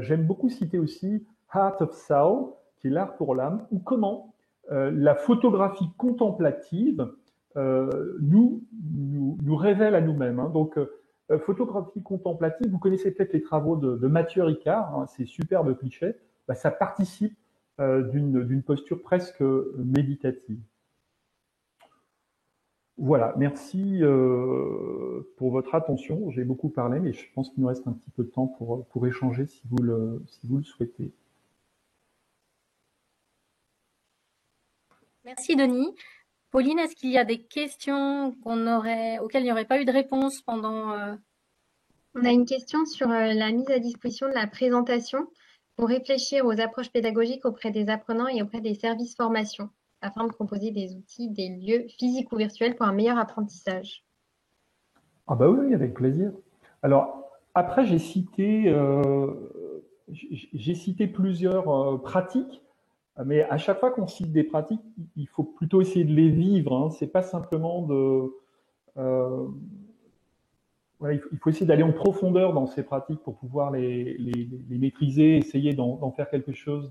j'aime beaucoup citer aussi Heart of Soul, qui est l'art pour l'âme, ou comment la photographie contemplative nous révèle à nous-mêmes. Donc, photographie contemplative, vous connaissez peut-être les travaux de Mathieu Ricard, ces superbes clichés, ça participe d'une posture presque méditative. Voilà, merci pour votre attention. J'ai beaucoup parlé, mais je pense qu'il nous reste un petit peu de temps pour échanger si vous le souhaitez. Merci Denis. Pauline, est-ce qu'il y a des questions auxquelles il n'y aurait pas eu de réponse pendant… On a une question sur la mise à disposition de la présentation pour réfléchir aux approches pédagogiques auprès des apprenants et auprès des services formation, afin de proposer des outils, des lieux physiques ou virtuels pour un meilleur apprentissage. Ah bah oui, avec plaisir. Alors, après, j'ai cité plusieurs pratiques, mais à chaque fois qu'on cite des pratiques, il faut plutôt essayer de les vivre. C'est pas simplement il faut essayer d'aller en profondeur dans ces pratiques pour pouvoir les maîtriser, essayer d'en faire quelque chose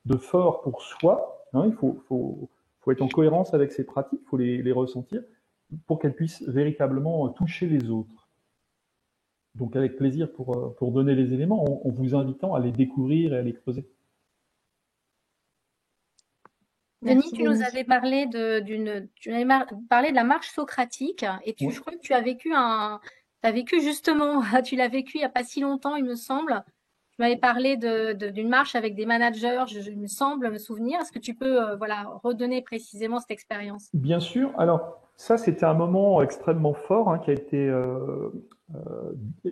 de fort pour soi. Il faut être en cohérence avec ces pratiques, il faut les ressentir pour qu'elles puissent véritablement toucher les autres. Donc avec plaisir pour donner les éléments, en vous invitant à les découvrir et à les creuser. Denis, tu nous avais parlé parlé de la marche socratique et Oui. je crois que tu as vécu justement, tu l'as vécu il n'y a pas si longtemps, il me semble. Tu m'avais parlé d'une marche avec des managers, il me semble me souvenir. Est-ce que tu peux redonner précisément cette expérience? Bien sûr. Alors, ça, c'était un moment extrêmement fort qui a été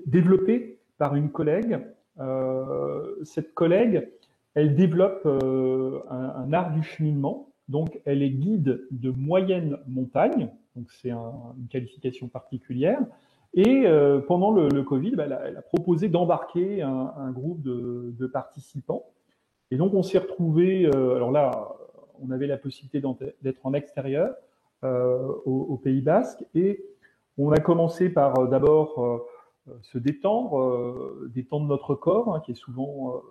développé par une collègue. Cette collègue, elle développe un art du cheminement. Donc, elle est guide de moyenne montagne. Donc, c'est une qualification particulière. Et pendant le Covid, elle a proposé d'embarquer un groupe de participants. Et donc, on s'est retrouvés, alors là, on avait la possibilité d'être en extérieur au Pays Basque. Et on a commencé par d'abord se détendre notre corps, qui est souvent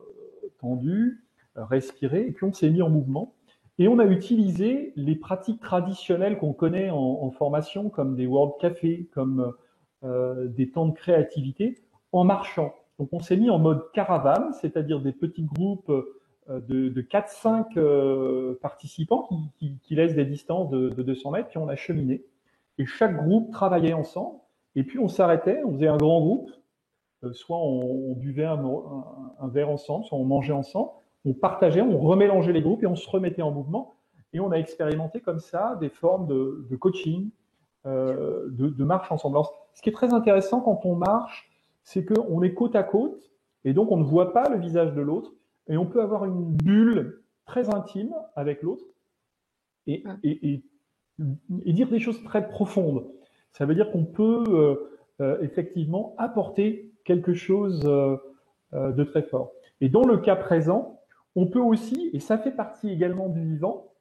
tendu, respirer. Et puis, on s'est mis en mouvement. Et on a utilisé les pratiques traditionnelles qu'on connaît en formation, comme des World Café, comme des temps de créativité en marchant. Donc on s'est mis en mode caravane, c'est-à-dire des petits groupes de 4-5 participants qui laissent des distances de 200 mètres, puis on a cheminé. Et chaque groupe travaillait ensemble, et puis on s'arrêtait, on faisait un grand groupe, soit on buvait un verre ensemble, soit on mangeait ensemble, on partageait, on remélangeait les groupes et on se remettait en mouvement. Et on a expérimenté comme ça des formes de coaching, de marche ensemble. Alors, ce qui est très intéressant quand on marche, c'est qu'on est côte à côte et donc on ne voit pas le visage de l'autre et on peut avoir une bulle très intime avec l'autre et dire des choses très profondes. Ça veut dire qu'on peut effectivement apporter quelque chose de très fort. Et dans le cas présent, On peut aussi, et ça fait partie également du vivant,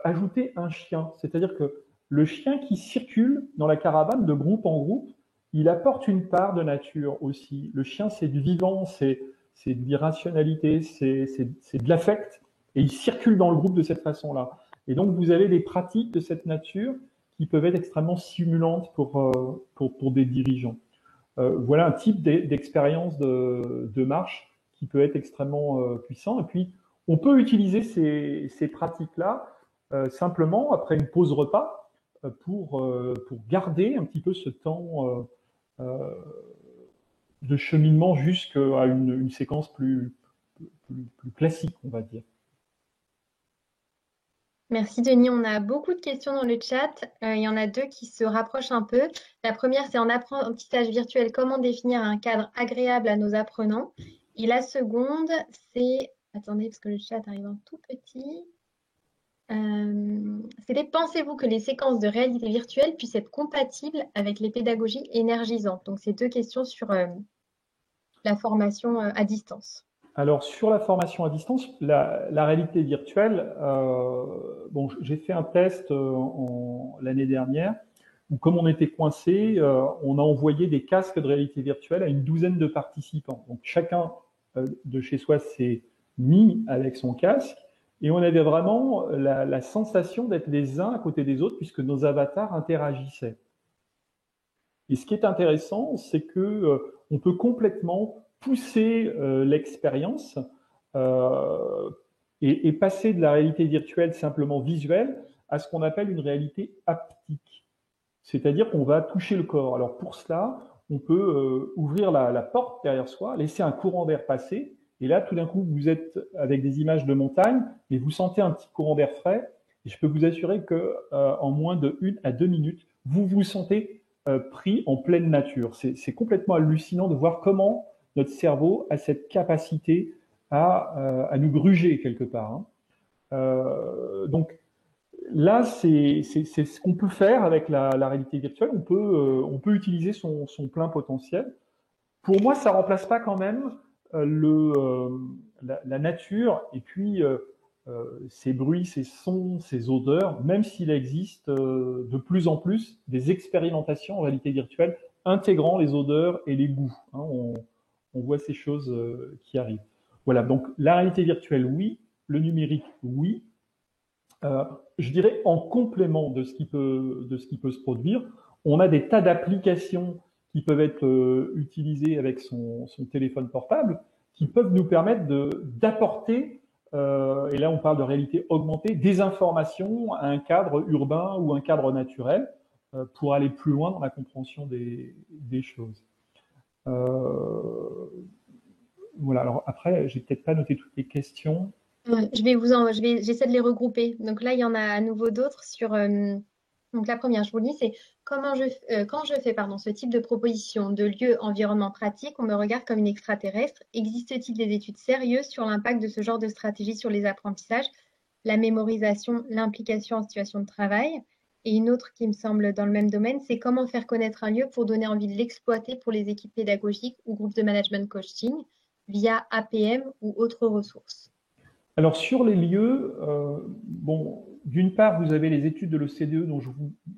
ajouter un chien. C'est-à-dire que le chien qui circule dans la caravane de groupe en groupe, il apporte une part de nature aussi. Le chien, c'est du vivant, c'est de l'irrationalité, c'est de l'affect, et il circule dans le groupe de cette façon-là. Et donc, vous avez des pratiques de cette nature qui peuvent être extrêmement stimulantes pour des dirigeants. Voilà un type d'expérience de marche qui peut être extrêmement puissant. Et puis, on peut utiliser ces pratiques-là simplement après une pause repas pour garder un petit peu ce temps de cheminement jusqu'à une séquence plus classique, on va dire. Merci Denis. On a beaucoup de questions dans le chat. Il y en a deux qui se rapprochent un peu. La première, c'est en apprentissage virtuel, comment définir un cadre agréable à nos apprenants? Et la seconde, c'est... Attendez, parce que le chat arrive en tout petit. C'était, pensez-vous que les séquences de réalité virtuelle puissent être compatibles avec les pédagogies énergisantes? Donc, c'est deux questions sur la formation à distance. Alors, sur la formation à distance, la réalité virtuelle, bon, j'ai fait un test l'année dernière où, comme on était coincé, on a envoyé des casques de réalité virtuelle à une douzaine de participants. Donc, chacun de chez soi s'est mis avec son casque et on avait vraiment la sensation d'être les uns à côté des autres puisque nos avatars interagissaient. Et ce qui est intéressant, c'est que on peut complètement pousser l'expérience et passer de la réalité virtuelle simplement visuelle à ce qu'on appelle une réalité haptique. C'est-à-dire qu'on va toucher le corps. Alors pour cela, on peut ouvrir la porte derrière soi, laisser un courant d'air passer, et là, tout d'un coup, vous êtes avec des images de montagne, et vous sentez un petit courant d'air frais, et je peux vous assurer que en moins de 1 à 2 minutes, vous vous sentez pris en pleine nature. C'est complètement hallucinant de voir comment notre cerveau a cette capacité à nous gruger quelque part. Donc là, c'est ce qu'on peut faire avec la réalité virtuelle. On peut utiliser son plein potentiel. Pour moi, ça remplace pas quand même la nature et puis ces bruits, ces sons, ces odeurs, même s'il existe de plus en plus des expérimentations en réalité virtuelle intégrant les odeurs et les goûts. Hein, on voit ces choses qui arrivent. Voilà, donc la réalité virtuelle, oui. Le numérique, oui. Je dirais en complément de ce qui peut se produire, on a des tas d'applications qui peuvent être utilisées avec son téléphone portable, qui peuvent nous permettre d'apporter, et là on parle de réalité augmentée, des informations à un cadre urbain ou un cadre naturel pour aller plus loin dans la compréhension des choses. Voilà, alors après, j'ai peut-être pas noté toutes les questions. J'essaie de les regrouper. Donc là, il y en a à nouveau d'autres sur. Donc la première, je vous le dis, c'est quand je fais ce type de proposition de lieu, environnement pratique, on me regarde comme une extraterrestre. Existe-t-il des études sérieuses sur l'impact de ce genre de stratégie sur les apprentissages, la mémorisation, l'implication en situation de travail? Et une autre qui me semble dans le même domaine, c'est comment faire connaître un lieu pour donner envie de l'exploiter pour les équipes pédagogiques ou groupes de management coaching via APM ou autres ressources. Alors sur les lieux, bon, d'une part, vous avez les études de l'OCDE dont je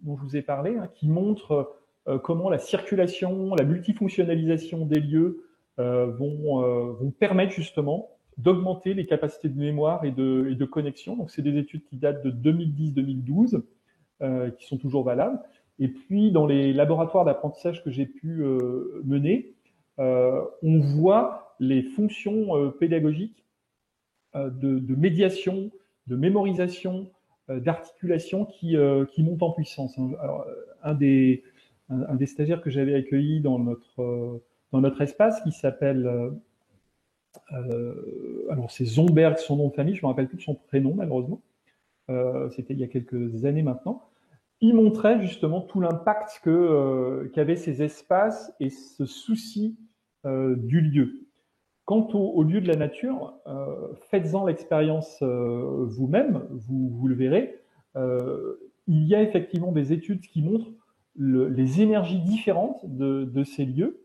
vous ai parlé, hein, qui montrent comment la circulation, la multifonctionnalisation des lieux vont permettre justement d'augmenter les capacités de mémoire et de connexion. Donc c'est des études qui datent de 2010-2012, qui sont toujours valables. Et puis dans les laboratoires d'apprentissage que j'ai pu mener, on voit les fonctions pédagogiques de médiation, de mémorisation, d'articulation qui montent en puissance. Alors, un des stagiaires que j'avais accueilli dans notre espace, qui s'appelle, alors c'est Zomberg, son nom de famille, je ne me rappelle plus de son prénom malheureusement, c'était il y a quelques années maintenant. Il montrait justement tout l'impact qu'avaient ces espaces et ce souci du lieu. Quant au lieu de la nature, faites-en l'expérience vous-même, vous le verrez. Il y a effectivement des études qui montrent les énergies différentes de ces lieux,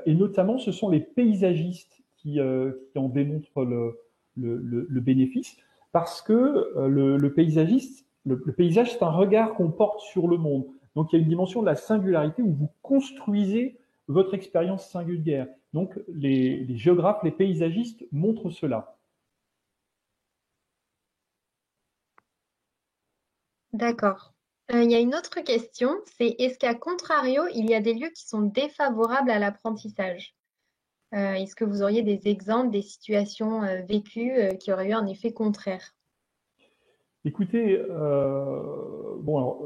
et notamment ce sont les paysagistes qui en démontrent le bénéfice, parce que le paysagiste, le paysage, c'est un regard qu'on porte sur le monde. Donc, il y a une dimension de la singularité où vous construisez votre expérience singulière. Donc, les géographes, les paysagistes montrent cela. D'accord. Il y a une autre question, c'est est-ce qu'à contrario, il y a des lieux qui sont défavorables à l'apprentissage? Est-ce que vous auriez des exemples, des situations vécues qui auraient eu un effet contraire? Écoutez, bon, alors,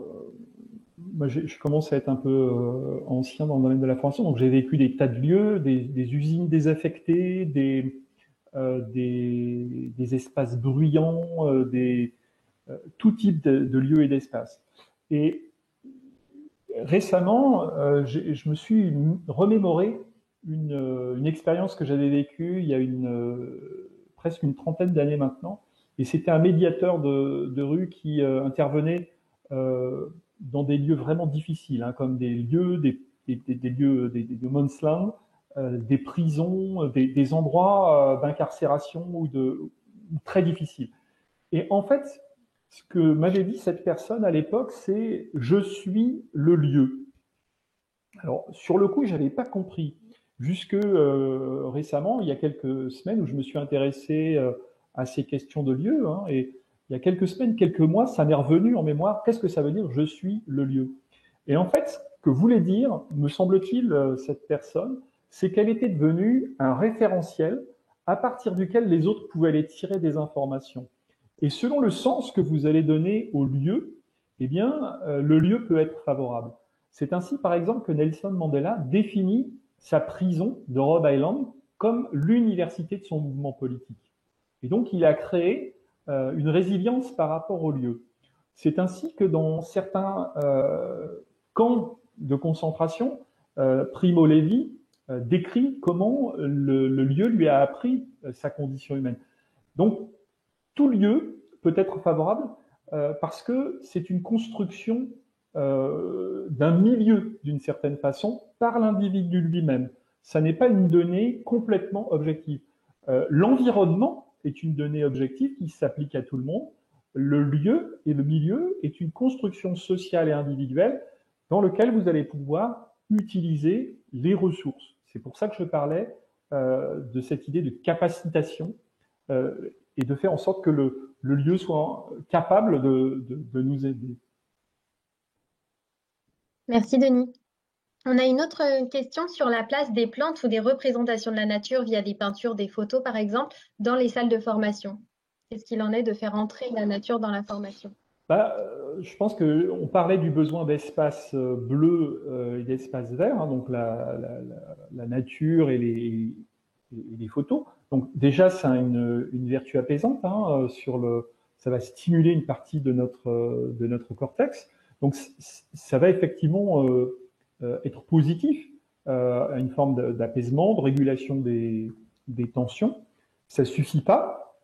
moi, je commence à être un peu ancien dans le domaine de la formation, donc j'ai vécu des tas de lieux, des usines désaffectées, des espaces bruyants, tout type de lieux et d'espaces. Et récemment, je me suis remémoré une expérience que j'avais vécue il y a presque une trentaine d'années maintenant. Et c'était un médiateur de rue qui intervenait dans des lieux vraiment difficiles, hein, comme des lieux, des lieux, des no man's land, des prisons, des endroits d'incarcération ou très difficiles. Et en fait, ce que m'avait dit cette personne à l'époque, c'est « je suis le lieu ». Alors, sur le coup, je n'avais pas compris. Jusque récemment, il y a quelques semaines, où je me suis intéressé à ces questions de lieu, hein, et il y a quelques semaines, quelques mois, ça m'est revenu en mémoire. Qu'est-ce que ça veut dire « je suis le lieu » ? Et en fait, ce que voulait dire, me semble-t-il, cette personne, c'est qu'elle était devenue un référentiel à partir duquel les autres pouvaient aller tirer des informations. Et selon le sens que vous allez donner au lieu, eh bien, le lieu peut être favorable. C'est ainsi, par exemple, que Nelson Mandela définit sa prison de Rhode Island comme l'université de son mouvement politique. Et donc, il a créé une résilience par rapport au lieu. C'est ainsi que dans certains camps de concentration, Primo Levi décrit comment le lieu lui a appris sa condition humaine. Donc, tout lieu peut être favorable parce que c'est une construction d'un milieu, d'une certaine façon, par l'individu lui-même. Ça n'est pas une donnée complètement objective. L'environnement est une donnée objective qui s'applique à tout le monde. Le lieu et le milieu est une construction sociale et individuelle dans lequel vous allez pouvoir utiliser les ressources. C'est pour ça que je parlais de cette idée de capacitation et de faire en sorte que le lieu soit capable de nous aider. Merci Denis. On a une autre question sur la place des plantes ou des représentations de la nature via des peintures, des photos par exemple, dans les salles de formation. Qu'est-ce qu'il en est de faire entrer la nature dans la formation? Je pense qu'on parlait du besoin d'espace bleu et d'espace vert, hein, donc la nature et les photos. Donc déjà, ça a une vertu apaisante, hein, ça va stimuler une partie de notre cortex. Donc ça va effectivement être positif à une forme d'apaisement, de régulation des tensions. Ça suffit pas.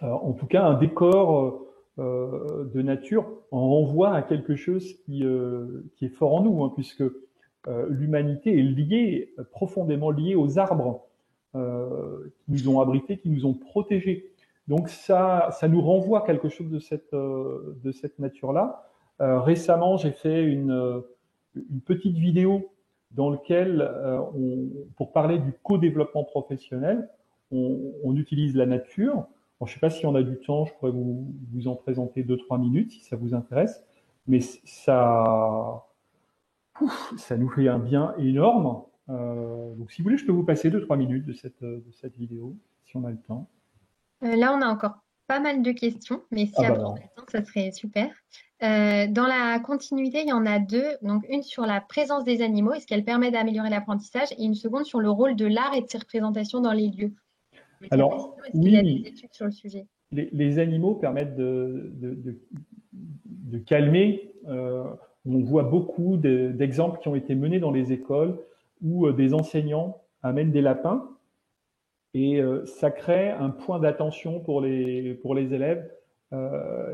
En tout cas, un décor de nature en renvoie à quelque chose qui est fort en nous, hein, puisque l'humanité est liée, profondément liée aux arbres qui nous ont abrités, qui nous ont protégés. Donc ça nous renvoie à quelque chose de cette nature-là. Récemment, j'ai fait une petite vidéo dans laquelle, pour parler du co-développement professionnel, on utilise la nature. Bon, je ne sais pas si on a du temps, je pourrais vous en présenter 2-3 minutes si ça vous intéresse, mais ça nous fait un bien énorme. Donc, si vous voulez, je peux vous passer 2-3 minutes de cette vidéo, si on a le temps. Là, on a encore pas mal de questions, mais si après on a le temps, ça serait super. Dans la continuité, il y en a deux. Donc, une sur la présence des animaux, est-ce qu'elle permet d'améliorer l'apprentissage, et une seconde sur le rôle de l'art et de ses représentations dans les lieux. Alors, est-ce qu'il y a des études sur le sujet? Les animaux permettent de calmer. On voit beaucoup d'exemples qui ont été menés dans les écoles où des enseignants amènent des lapins et ça crée un point d'attention pour les élèves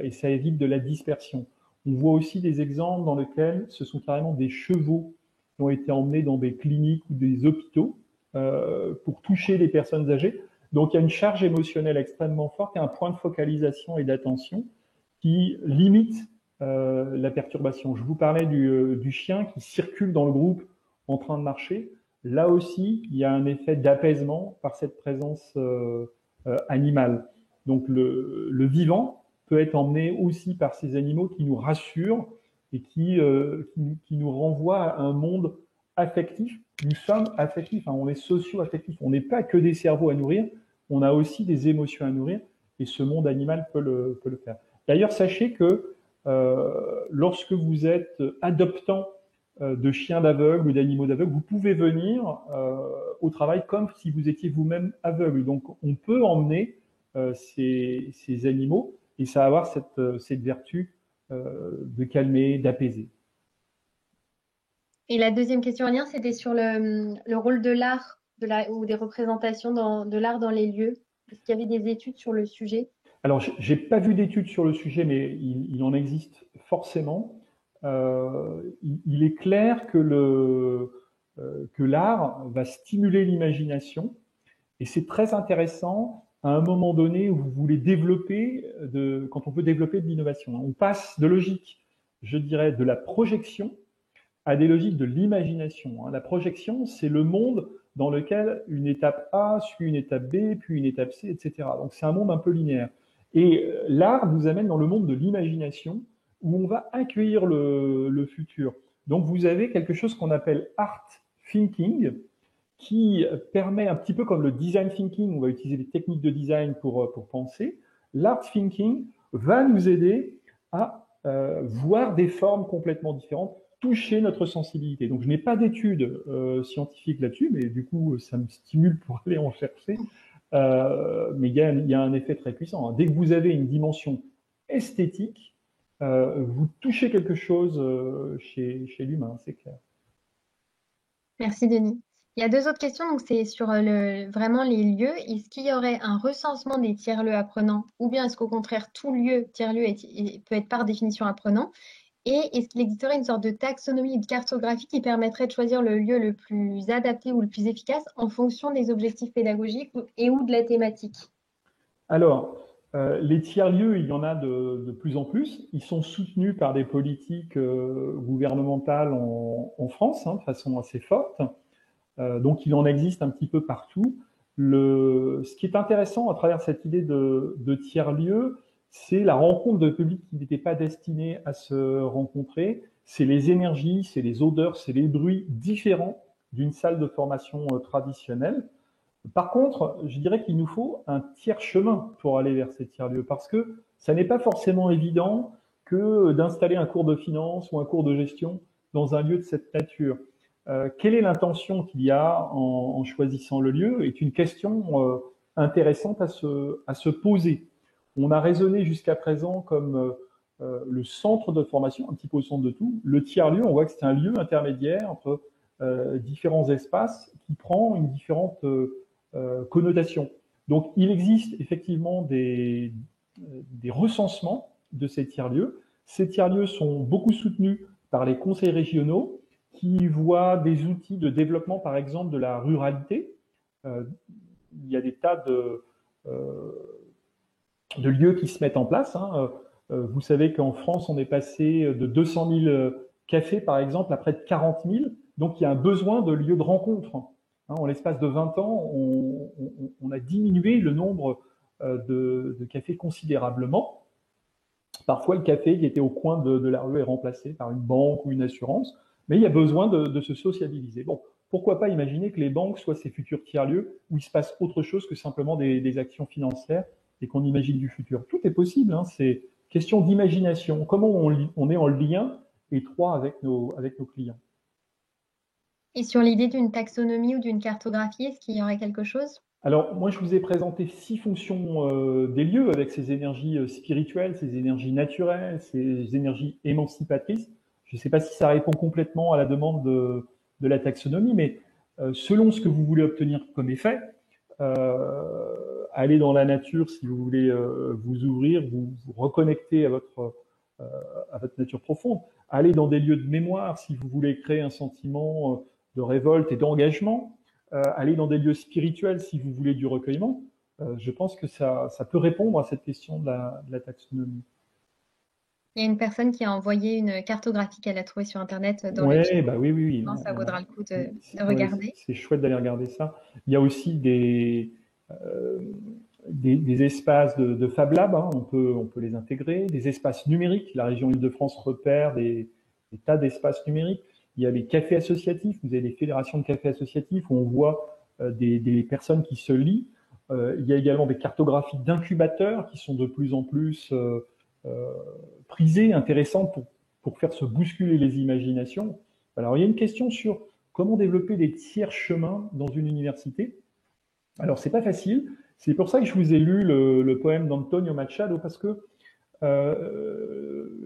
et ça évite de la dispersion. On voit aussi des exemples dans lesquels ce sont carrément des chevaux qui ont été emmenés dans des cliniques ou des hôpitaux pour toucher les personnes âgées. Donc, il y a une charge émotionnelle extrêmement forte et un point de focalisation et d'attention qui limite la perturbation. Je vous parlais du chien qui circule dans le groupe en train de marcher. Là aussi, il y a un effet d'apaisement par cette présence animale. Donc, le vivant peut être emmené aussi par ces animaux qui nous rassurent et qui nous renvoient à un monde affectif. Nous sommes affectifs, hein, on est socio-affectifs. On n'est pas que des cerveaux à nourrir, on a aussi des émotions à nourrir et ce monde animal peut le faire. D'ailleurs, sachez que lorsque vous êtes adoptant de chiens d'aveugles ou d'animaux d'aveugles, vous pouvez venir au travail comme si vous étiez vous-même aveugle. Donc, on peut emmener ces animaux et ça va avoir cette vertu de calmer, d'apaiser. Et la deuxième question en lien, c'était sur le rôle de l'art ou des représentations de l'art dans les lieux. Est-ce qu'il y avait des études sur le sujet? Alors, j'ai pas vu d'études sur le sujet, mais il en existe forcément. Il est clair que l'art va stimuler l'imagination et c'est très intéressant à un moment donné où vous voulez quand on veut développer de l'innovation. On passe de logique, je dirais, de la projection à des logiques de l'imagination. La projection, c'est le monde dans lequel une étape A suit une étape B, puis une étape C, etc. Donc c'est un monde un peu linéaire. Et l'art nous amène dans le monde de l'imagination où on va accueillir le futur. Donc vous avez quelque chose qu'on appelle art thinking qui permet un petit peu comme le design thinking, on va utiliser des techniques de design pour penser. L'art thinking va nous aider à voir des formes complètement différentes, toucher notre sensibilité. Donc je n'ai pas d'études scientifiques là-dessus, mais du coup ça me stimule pour aller en chercher. Mais il y a un effet très puissant. Dès que vous avez une dimension esthétique, vous touchez quelque chose chez l'humain, c'est clair. Merci Denis. Il y a deux autres questions, donc c'est sur vraiment les lieux. Est-ce qu'il y aurait un recensement des tiers-lieux apprenants ou bien est-ce qu'au contraire tout lieu tiers-lieu peut être par définition apprenant? Et est-ce qu'il existerait une sorte de taxonomie ou de cartographie qui permettrait de choisir le lieu le plus adapté ou le plus efficace en fonction des objectifs pédagogiques ou de la thématique? Alors, les tiers-lieux, il y en a de plus en plus. Ils sont soutenus par des politiques gouvernementales en France, de façon assez forte. Donc, il en existe un petit peu partout. Ce qui est intéressant à travers cette idée de tiers-lieux, c'est la rencontre de publics qui n'étaient pas destinés à se rencontrer. C'est les énergies, c'est les odeurs, c'est les bruits différents d'une salle de formation traditionnelle. Par contre, je dirais qu'il nous faut un tiers chemin pour aller vers ces tiers-lieux parce que ça n'est pas forcément évident que d'installer un cours de finance ou un cours de gestion dans un lieu de cette nature. Quelle est l'intention qu'il y a en choisissant le lieu est une question intéressante à se poser. On a raisonné jusqu'à présent comme le centre de formation, un petit peu au centre de tout. Le tiers-lieu, on voit que c'est un lieu intermédiaire entre différents espaces qui prend une différente connotation. Donc, il existe effectivement des recensements de ces tiers-lieux. Ces tiers-lieux sont beaucoup soutenus par les conseils régionaux qui voient des outils de développement, par exemple, de la ruralité. Il y a des tas de lieux qui se mettent en place. Vous savez qu'en France, on est passé de 200 000 cafés, par exemple, à près de 40 000. Donc, il y a un besoin de lieux de rencontre. En l'espace de 20 ans, on a diminué le nombre de cafés considérablement. Parfois, le café qui était au coin de la rue est remplacé par une banque ou une assurance, mais il y a besoin de se sociabiliser. Bon, pourquoi pas imaginer que les banques soient ces futurs tiers-lieux où il se passe autre chose que simplement des actions financières et qu'on imagine du futur. Tout est possible, c'est question d'imagination. Comment on est en lien étroit avec nos clients. Et sur l'idée d'une taxonomie ou d'une cartographie, est-ce qu'il y aurait quelque chose? Alors, moi, je vous ai présenté 6 fonctions des lieux avec ces énergies spirituelles, ces énergies naturelles, ces énergies émancipatrices. Je ne sais pas si ça répond complètement à la demande de la taxonomie, mais selon ce que vous voulez obtenir comme effet, aller dans la nature si vous voulez vous ouvrir, vous reconnecter à votre nature profonde, aller dans des lieux de mémoire si vous voulez créer un sentiment de révolte et d'engagement, aller dans des lieux spirituels si vous voulez du recueillement. Je pense que ça peut répondre à cette question de la taxonomie. Il y a une personne qui a envoyé une cartographie qu'elle a trouvée sur Internet dans le chat. Ouais, bah oui, oui, oui. Non, Non, ça vaudra le coup de ouais, regarder. c'est chouette d'aller regarder ça. Il y a aussi des espaces de Fab Lab, hein, on peut les intégrer, des espaces numériques. La région Île-de-France repère des tas d'espaces numériques. Il y a les cafés associatifs, vous avez des fédérations de cafés associatifs où on voit des personnes qui se lient. Il y a également des cartographies d'incubateurs qui sont de plus en plus prisées, intéressantes pour faire se bousculer les imaginations. Alors, il y a une question sur comment développer des tiers chemins dans une université. Alors, c'est pas facile. C'est pour ça que je vous ai lu le poème d'Antonio Machado, parce que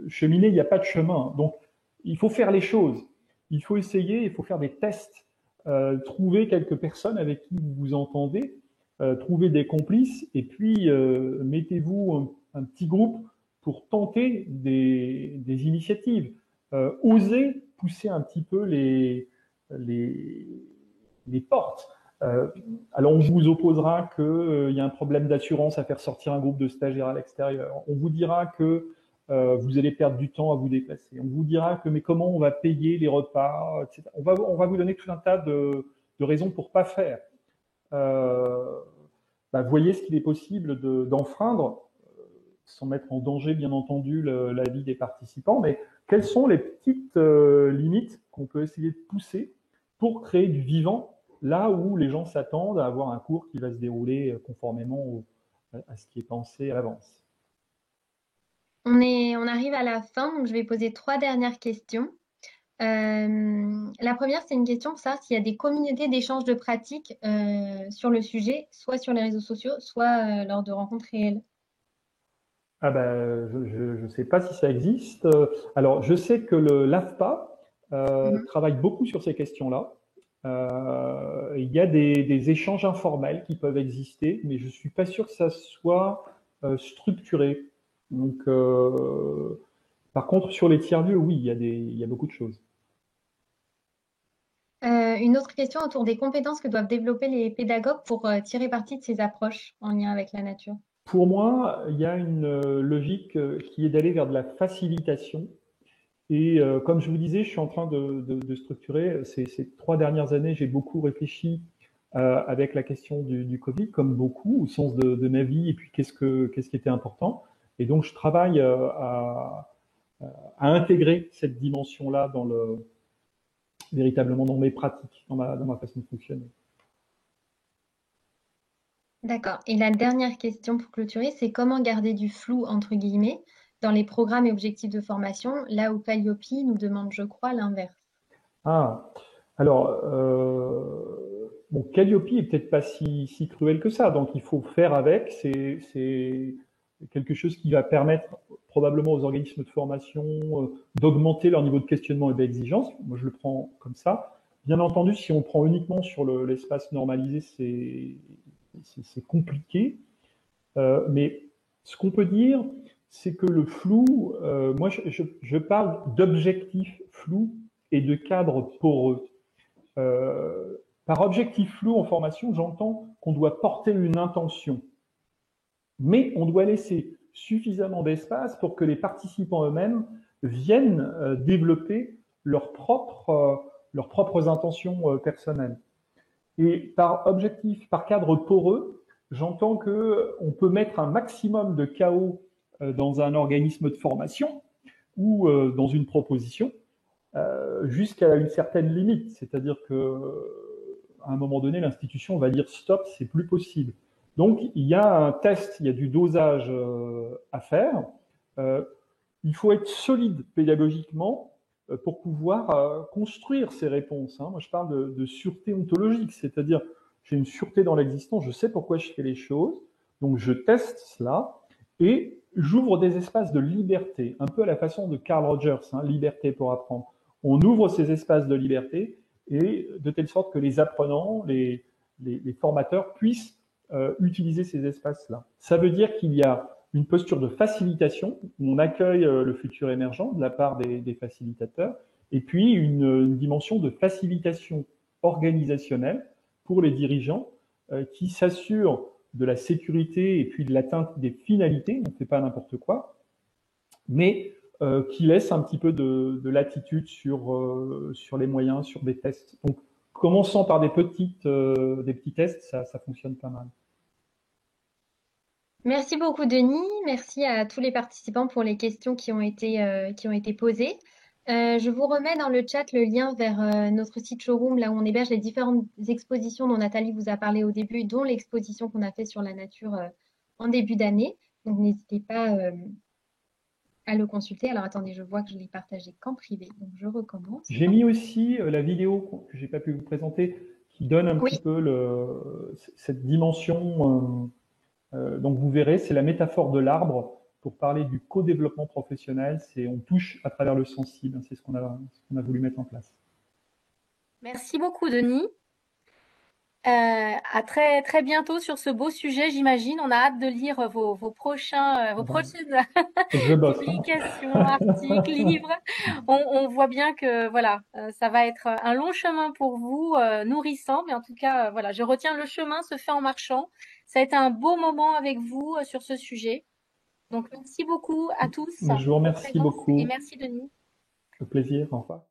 cheminer, il n'y a pas de chemin. Donc, il faut faire les choses. Il faut essayer, il faut faire des tests, trouver quelques personnes avec qui vous vous entendez, trouver des complices, et puis mettez-vous un petit groupe pour tenter des initiatives. Osez pousser un petit peu les portes. Alors, on vous opposera qu'il y a un problème d'assurance à faire sortir un groupe de stagiaires à l'extérieur. On vous dira que vous allez perdre du temps à vous déplacer. On vous dira que mais comment on va payer les repas, etc. On va vous donner tout un tas de raisons pour pas faire. Voyez ce qu'il est possible d'enfreindre, sans mettre en danger, bien entendu, la vie des participants, mais quelles sont les petites limites qu'on peut essayer de pousser pour créer du vivant là où les gens s'attendent à avoir un cours qui va se dérouler conformément à ce qui est pensé à l'avance. On arrive à la fin, donc je vais poser 3 dernières questions. La première, c'est une question pour savoir s'il y a des communautés d'échange de pratiques sur le sujet, soit sur les réseaux sociaux, soit lors de rencontres réelles. Je ne sais pas si ça existe. Alors, je sais que l'AFPA travaille beaucoup sur ces questions-là. Il y a des échanges informels qui peuvent exister, mais je suis pas sûr que ça soit structuré. Donc, par contre, sur les tiers-lieux, oui, il y a beaucoup de choses. Une autre question autour des compétences que doivent développer les pédagogues pour tirer parti de ces approches en lien avec la nature. Pour moi, il y a une logique qui est d'aller vers de la facilitation. Et comme je vous disais, je suis en train de structurer. Ces 3 dernières années, j'ai beaucoup réfléchi avec la question du Covid, comme beaucoup, au sens de ma vie, et puis qu'est-ce qui était important. Et donc, je travaille à intégrer cette dimension-là véritablement dans mes pratiques, dans ma façon de fonctionner. D'accord. Et la dernière question pour clôturer, c'est comment garder du flou, entre guillemets, dans les programmes et objectifs de formation, là où Calliope nous demande, je crois, l'inverse. Alors, Calliope est peut-être pas si cruel que ça, donc il faut faire avec. C'est quelque chose qui va permettre probablement aux organismes de formation d'augmenter leur niveau de questionnement et d'exigence. Moi, je le prends comme ça. Bien entendu, si on prend uniquement sur l'espace normalisé, c'est compliqué. Mais ce qu'on peut dire, c'est que le flou, moi, je parle d'objectifs flous et de cadres poreux. Par objectif flou en formation, j'entends qu'on doit porter une intention, mais on doit laisser suffisamment d'espace pour que les participants eux-mêmes viennent développer leurs propres intentions personnelles. Et par cadre poreux, j'entends qu'on peut mettre un maximum de chaos dans un organisme de formation ou dans une proposition jusqu'à une certaine limite. C'est-à-dire qu'à un moment donné, l'institution va dire stop, c'est plus possible. Donc, il y a un test, il y a du dosage à faire. Il faut être solide pédagogiquement pour pouvoir construire ces réponses. Moi, je parle de sûreté ontologique, c'est-à-dire j'ai une sûreté dans l'existence, je sais pourquoi je fais les choses, donc je teste cela et j'ouvre des espaces de liberté, un peu à la façon de Carl Rogers, liberté pour apprendre. On ouvre ces espaces de liberté et de telle sorte que les apprenants, les formateurs puissent utiliser ces espaces-là. Ça veut dire qu'il y a une posture de facilitation, où on accueille le futur émergent de la part des facilitateurs, et puis une dimension de facilitation organisationnelle pour les dirigeants qui s'assurent de la sécurité et puis de l'atteinte des finalités, on ne fait pas n'importe quoi, mais qui laisse un petit peu de latitude sur les moyens, sur des tests. Donc, commençant par des petits tests, ça fonctionne pas mal. Merci beaucoup, Denis. Merci à tous les participants pour les questions qui ont été posées. Je vous remets dans le chat le lien vers notre site showroom, là où on héberge les différentes expositions dont Nathalie vous a parlé au début, dont l'exposition qu'on a fait sur la nature en début d'année. Donc, n'hésitez pas à le consulter. Alors, attendez, je vois que je l'ai partagé qu'en privé, donc je recommence. J'ai mis aussi la vidéo que j'ai pas pu vous présenter, qui donne un petit peu cette dimension. Donc, vous verrez, c'est la métaphore de l'arbre pour parler du co-développement professionnel. C'est on touche à travers le sensible. C'est ce qu'on a voulu mettre en place. Merci beaucoup, Denis. À très, très bientôt sur ce beau sujet, j'imagine. On a hâte de lire vos prochaines Je bosse, publications, articles, livres. On voit bien que voilà, ça va être un long chemin pour vous, nourrissant, mais en tout cas, voilà, je retiens le chemin se fait en marchant. Ça a été un beau moment avec vous sur ce sujet. Donc, merci beaucoup à tous. Je vous remercie beaucoup. Et merci, Denis. Au plaisir. Au revoir.